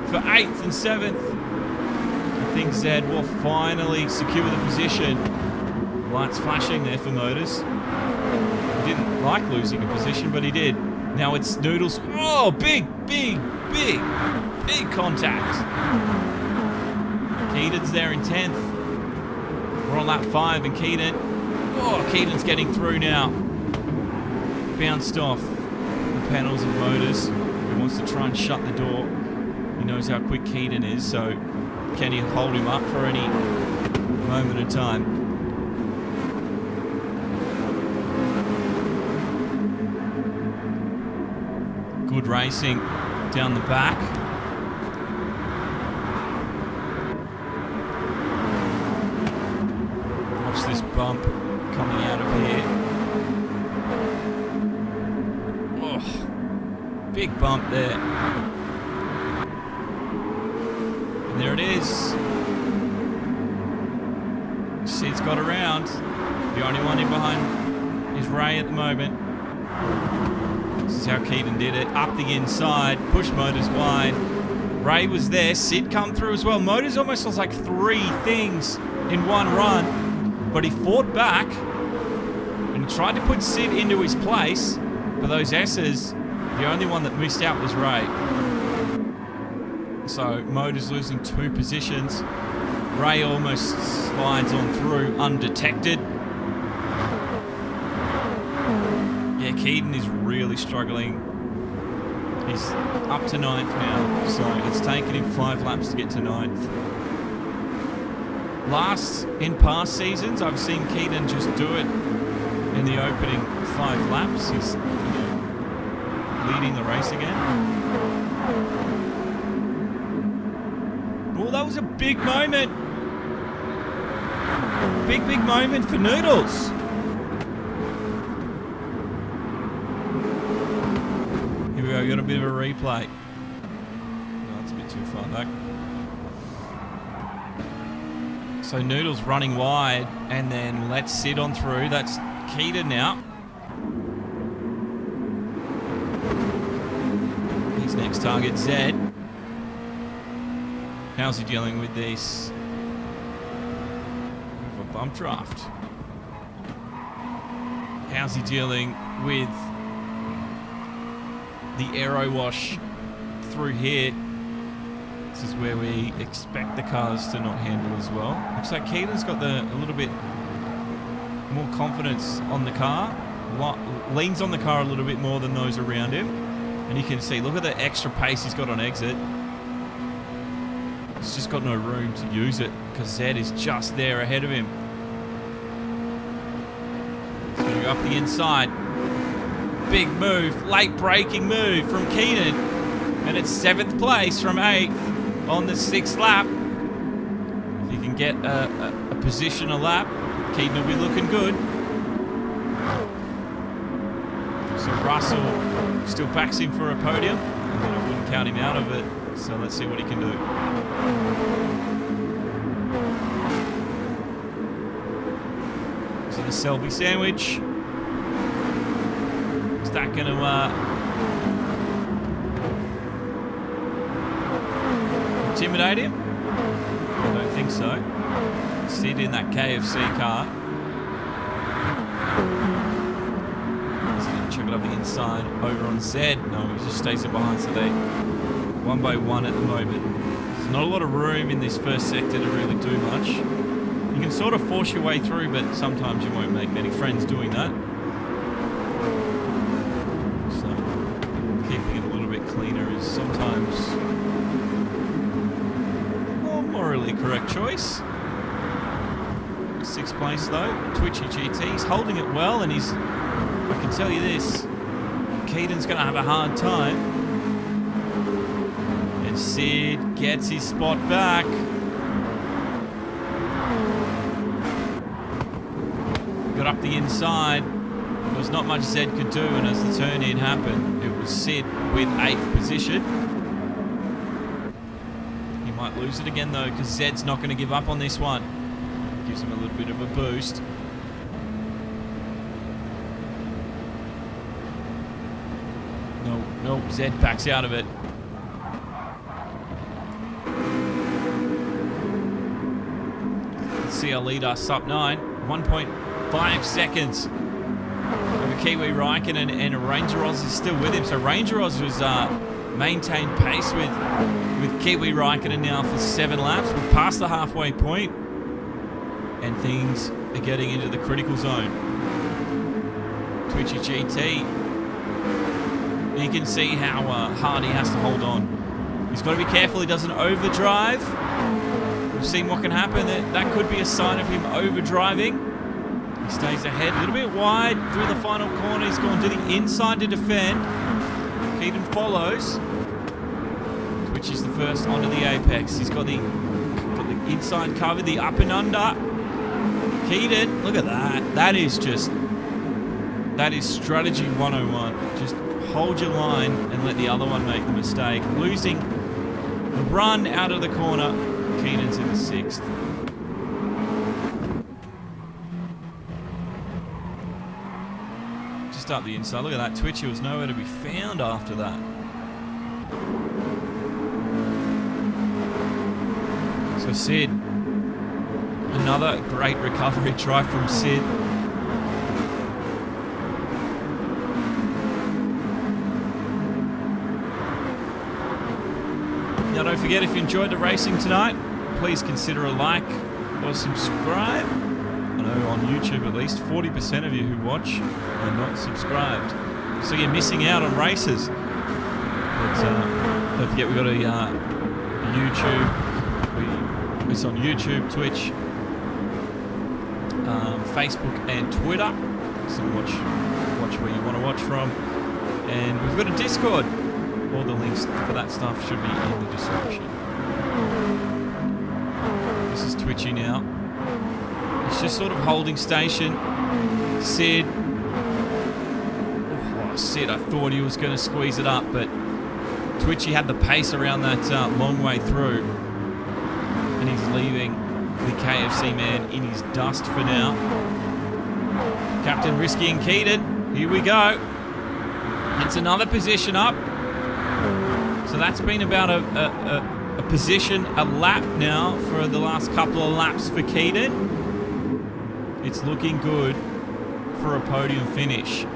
for 8th and 7th. I think Zed will finally secure the position. Lights flashing there for Motors. He didn't like losing a position, but he did. Now it's Noodles. Oh, big contact. Keaton's there in 10th. We're on lap 5 and Keaton. Oh, Keaton's getting through now. Bounced off the panels of Motors. He wants to try and shut the door. He knows how quick Keaton is, so can he hold him up for any moment of time? Good racing down the back. Watch this bump coming out of here. Oh, big bump there. And there it is. Sid's got around. The only one in behind is Ray at the moment. This is how Keaton did it. Up the inside, push Motors wide. Ray was there. Sid come through as well. Motors almost was like 3 things in one run. But he fought back and tried to put Sid into his place. For those S's, the only one that missed out was Ray. So Motors losing 2 positions. Ray almost slides on through undetected. Yeah, Keaton is really struggling. He's up to 9th now, so it's taken him 5 laps to get to 9th. In past seasons, I've seen Keaton just do it in the opening 5 laps. He's leading the race again. Oh, that was a big moment. Big moment for Noodles. Here we go, got a bit of a replay. No, that's a bit too far back. So Noodles running wide and then lets Sid on through. That's Keaton now. His next target, Zed. How's he dealing with this? A bump draft. How's he dealing with the aero wash through here? This is where we expect the cars to not handle as well. Looks like Keaton's got a little bit more confidence on the car. Leans on the car a little bit more than those around him. And you can see, look at the extra pace he's got on exit. He's just got no room to use it because Zed is just there ahead of him. Go up the inside. Big move, late braking move from Keenan. And it's 7th place from 8th on the 6th lap. If you can get a position a lap, Keenan will be looking good. So Russell still backs him for a podium. I mean, I wouldn't count him out of it. So let's see what he can do. So the Selby sandwich. Is that going to intimidate him? I don't think so. Sid in that KFC car. He's going to chuck it up the inside over on Zed. No, he just stays in behind, so they 1 by 1 at the moment. There's not a lot of room in this first sector to really do much. You can sort of force your way through, but sometimes you won't make many friends doing that. So keeping it a little bit cleaner is sometimes a more morally correct choice. 6th place though, Twitchy GT. He's holding it well, and he's, I can tell you this, Keaton's going to have a hard time. And Sid gets his spot back. Got up the inside. There was not much Zed could do, and as the turn-in happened, it was Sid with 8th position. He might lose it again though, because Zed's not going to give up on this one. Gives him a little bit of a boost. No, Zed backs out of it. Let's see our leader, Sup 9, 1.5 seconds over Kiwi Raikkonen, and Ranger Oz is still with him. So Ranger Oz was maintained pace with Kiwi Raikkonen now for 7 laps. We're past the halfway point, and things are getting into the critical zone. Twitchy GT, you can see how hard he has to hold on. He's got to be careful he doesn't overdrive. We've seen what can happen. That could be a sign of him overdriving. He stays ahead, a little bit wide through the final corner. He's gone to the inside to defend. Keaton follows. Twitchy's the first onto the apex. He's got the inside covered, the up and under. Keaton, look at that. That is strategy 101. Just hold your line and let the other one make the mistake. Losing the run out of the corner. Keenan's in the 6th. Just up the inside. Look at that. Twitchy was nowhere to be found after that. So Sid, another great recovery try from Sid. Now don't forget, if you enjoyed the racing tonight, please consider a like or subscribe. I know on YouTube at least 40% of you who watch are not subscribed, so you're missing out on races. But don't forget, we've got a YouTube. It's on YouTube, Twitch, Facebook and Twitter. So watch where you want to watch from. And we've got a Discord. All the links for that stuff should be in the description. This is Twitchy now. It's just sort of holding station. Sid. Oh, Sid, I thought he was going to squeeze it up, but Twitchy had the pace around that long way through. And he's leaving the KFC man in his dust for now. Captain Risky and Keaton. Here we go. It's another position up. So that's been about a position, a lap now for the last couple of laps for Keaton. It's looking good for a podium finish.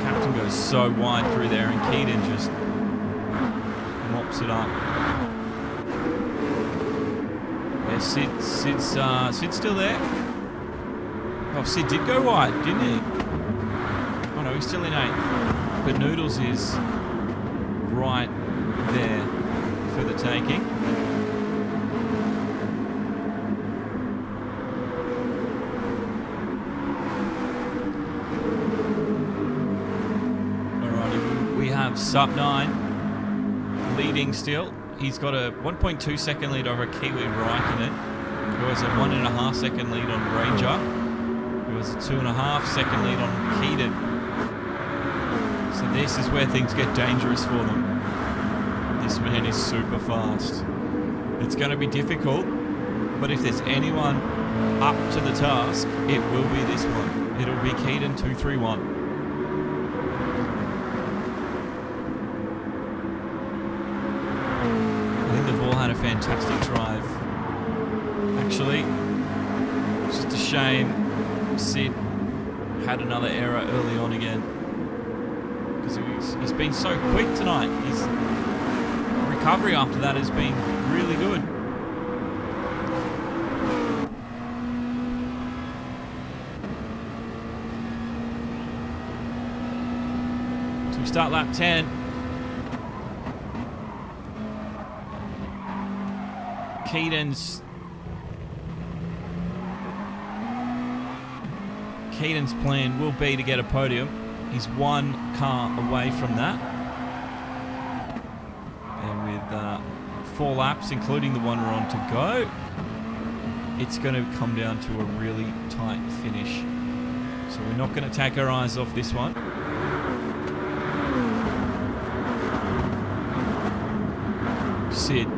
Captain goes so wide through there, and Keaton just mops it up. Yeah, Sid's still there. Oh, Sid did go wide, didn't he? Oh no, he's still in 8th. But Noodles is right there for the taking. Sup 9 leading still. He's got a 1.2 second lead over Kiwi Raikkonen, who has a 1.5 second lead on Ranger, who has a 2.5 second lead on Keaton. So this is where things get dangerous for them. This man is super fast. It's going to be difficult, but if there's anyone up to the task, it will be this one. It'll be Keaton 231. I think they've all had a fantastic drive. Actually, it's just a shame Sid had another error early on again, because he's been so quick tonight. His recovery after that has been really good. So we start lap 10. Keaton's plan will be to get a podium. He's one car away from that. And with 4 laps, including the one we're on to go, it's going to come down to a really tight finish. So we're not going to take our eyes off this one. Sid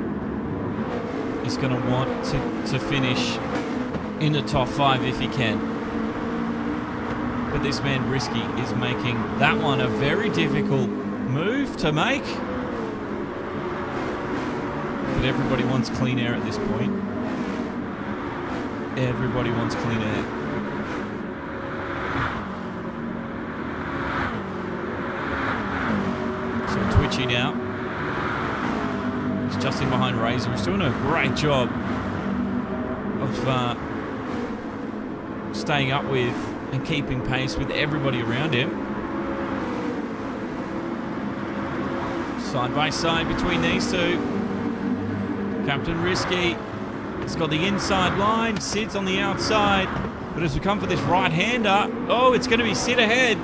is going to want to finish in the top 5 if he can. But this man Risky is making that one a very difficult move to make. But everybody wants clean air at this point. Everybody wants clean air. So Twitchy now. He's just in behind Razor. He's doing a great job of staying up with and keeping pace with everybody around him. Side by side between these two. Captain Risky has got the inside line. Sid's on the outside. But as we come for this right-hander, oh, it's going to be Sid ahead.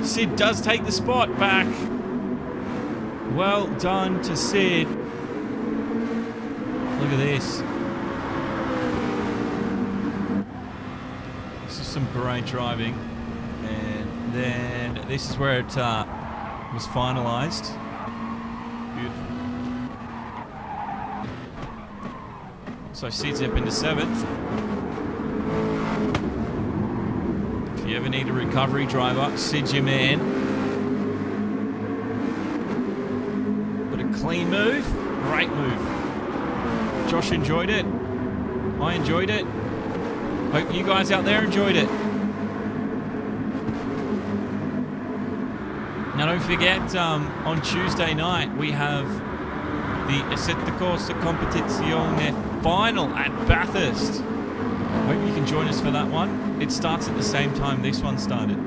Sid does take the spot back. Well done to Sid. Look at this. Some great driving, and then this is where it was finalised. Beautiful. So Sid's up into 7th. If you ever need a recovery driver, Sid's your man. But a clean move, great move. Josh enjoyed it. I enjoyed it. Hope you guys out there enjoyed it. Now don't forget, on Tuesday night we have the S13 Competizione final at Bathurst. Hope you can join us for that one. It starts at the same time this one started.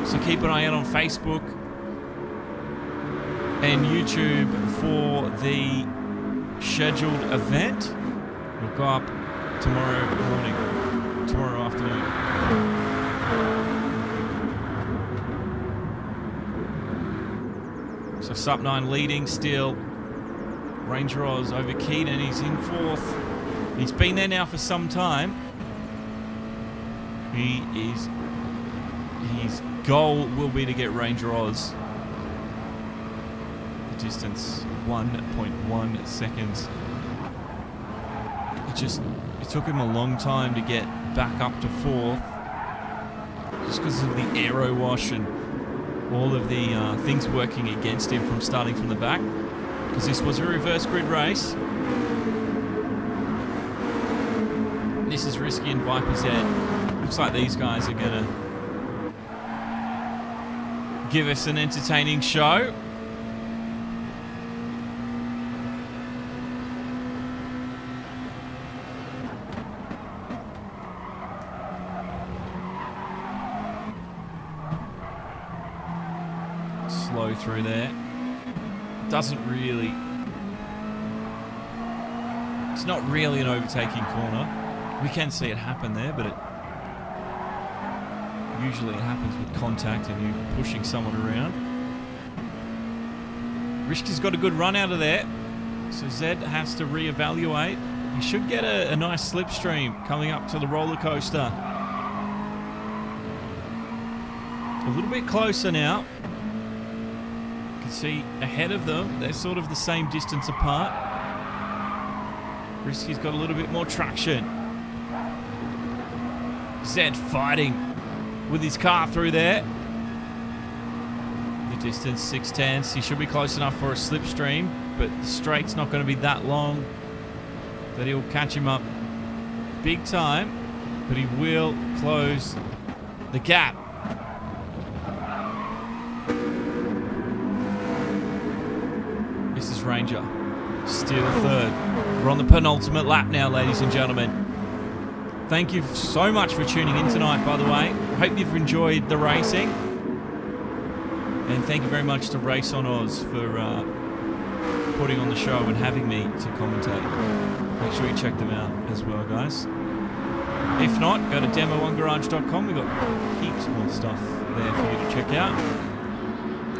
So keep an eye out on Facebook and YouTube for the scheduled event. We'll go up tomorrow morning, tomorrow afternoon. So Sup 9 leading still. Ranger Oz over Keaton, he's in 4th. He's been there now for some time. His goal will be to get Ranger Oz. The distance 1.1 seconds. It took him a long time to get back up to 4th, just because of the aero wash and all of the things working against him from starting from the back, because this was a reverse grid race. This is Risky and Viper's Head. Looks like these guys are going to give us an entertaining show. Slow through there. Doesn't really... It's not really an overtaking corner. We can see it happen there, but Usually it happens with contact and you pushing someone around. Risky's got a good run out of there. So Zed has to reevaluate. He should get a nice slipstream coming up to the roller coaster. A little bit closer now. You can see ahead of them, they're sort of the same distance apart. Risky's got a little bit more traction. Zed fighting with his car through there. The distance, 6/10. He should be close enough for a slipstream, but the straight's not going to be that long that he'll catch him up big time, but he will close the gap. This is Ranger, still third. We're on the penultimate lap now, ladies and gentlemen. Thank you so much for tuning in tonight, by the way. I hope you've enjoyed the racing. And thank you very much to RaceOnOz for putting on the show and having me to commentate. Make sure you check them out as well, guys. If not, go to demo1garage.com. We've got heaps more stuff there for you to check out.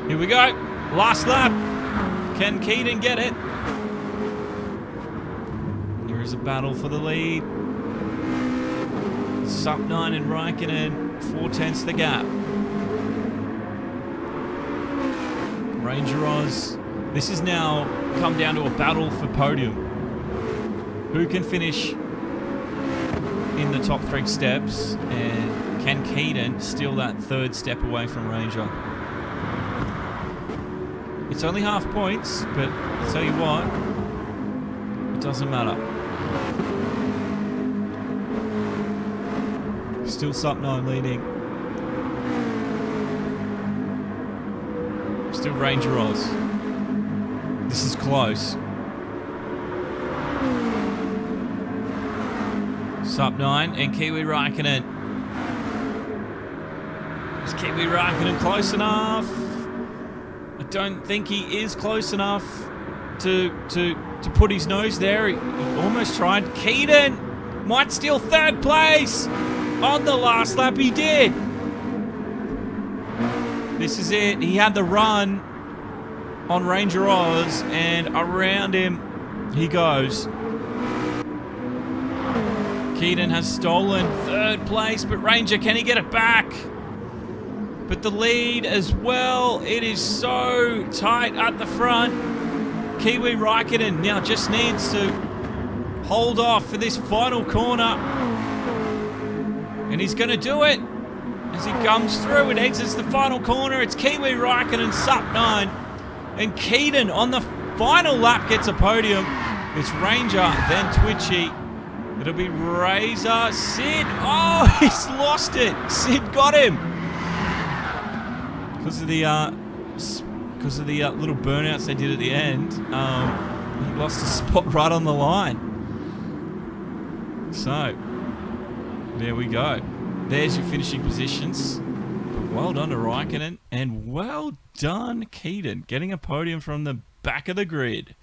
Here we go. Last lap. Can Keaton get it? Here is a battle for the lead. Sup9 and Raikkonen, 4/10 the gap. Ranger Oz. This has now come down to a battle for podium. Who can finish in the top 3 steps, and can Keaton steal that 3rd step away from Ranger? It's only half points, but I'll tell you what, it doesn't matter. Still Sup9 leading. Still Ranger Oz. This is close. Sup9 and Kiwi Raikkonen. Is Kiwi Raikkonen close enough? I don't think he is close enough to put his nose there. He almost tried. Keaton might steal 3rd place. On the last lap, he did. This is it. He had the run on Ranger Oz, and around him he goes. Keaton has stolen 3rd place, but Ranger, can he get it back? But the lead as well. It is so tight at the front. Kiwi Raikkonen now just needs to hold off for this final corner. And he's going to do it as he comes through and exits the final corner. It's Kiwi Raikkonen, Sup9. And Keaton on the final lap gets a podium. It's Ranger, then Twitchy. It'll be Razor, Sid. Oh, he's lost it. Sid got him. Because of the little burnouts they did at the end, he lost a spot right on the line. So, there we go. There's your finishing positions. But well done to Raikkonen, and well done Keaton, getting a podium from the back of the grid.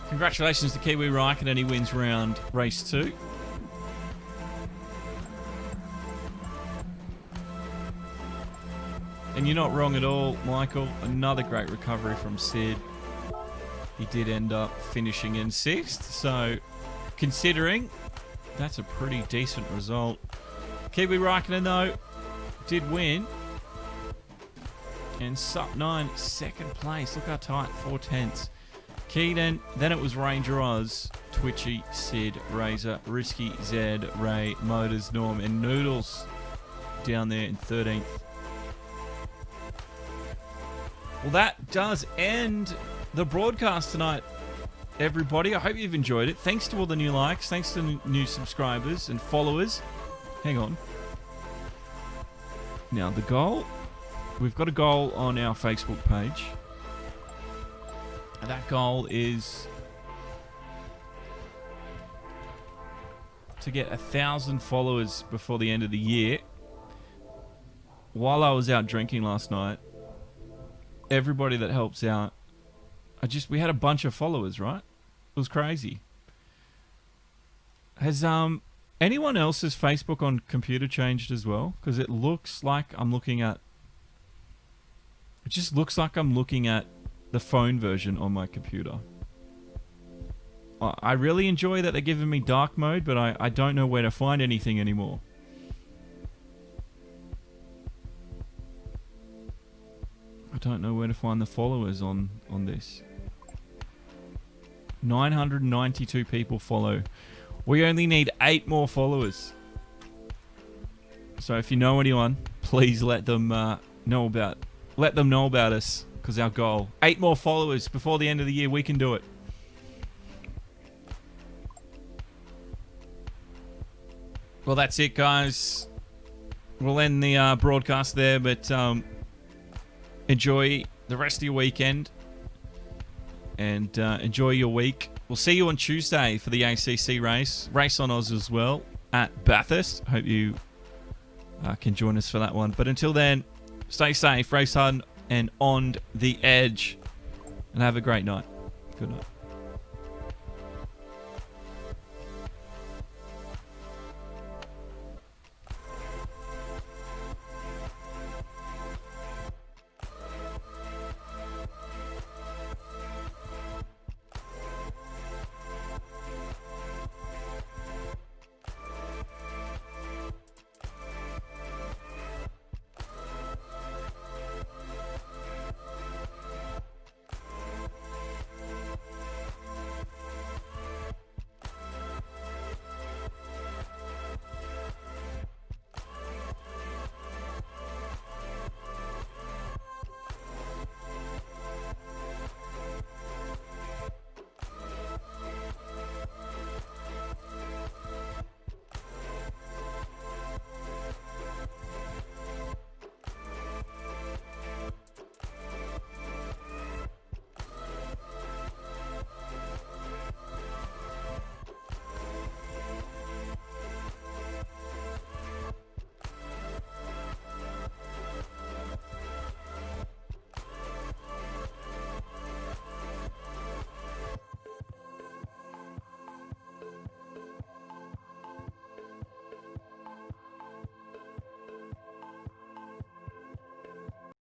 Congratulations to Kiwi Raikkonen, he wins race 2. And you're not wrong at all, Michael. Another great recovery from Sid. He did end up finishing in 6th, so considering, that's a pretty decent result. Kiwi Raikkonen, though, did win. And Sup9, 2nd place. Look how tight, 4/10. Keaton, then it was Ranger Oz, Twitchy, Sid, Razor, Risky, Zed, Ray, Motors, Norm, and Noodles down there in 13th. Well, that does end the broadcast tonight, everybody. I hope you've enjoyed it. Thanks to all the new likes. Thanks to new subscribers and followers. Hang on. Now, the goal. We've got a goal on our Facebook page. That goal is to get 1,000 followers before the end of the year. While I was out drinking last night, everybody that helps out, we had a bunch of followers, right? It was crazy. Has anyone else's Facebook on computer changed as well? Because it looks like I'm looking at... It just looks like I'm looking at the phone version on my computer. I really enjoy that they're giving me dark mode, but I don't know where to find anything anymore. I don't know where to find the followers on this. 992 people follow. We only need 8 more followers. So if you know anyone, please let them know about us, because our goal, 8 more followers before the end of the year. We can do it. Well, that's it, guys. We'll end the broadcast there, but enjoy the rest of your weekend and enjoy your week. We'll see you on Tuesday for the ACC race. RaceOnOz as well at Bathurst. Hope you can join us for that one. But until then, stay safe, race hard, and on the edge. And have a great night. Good night.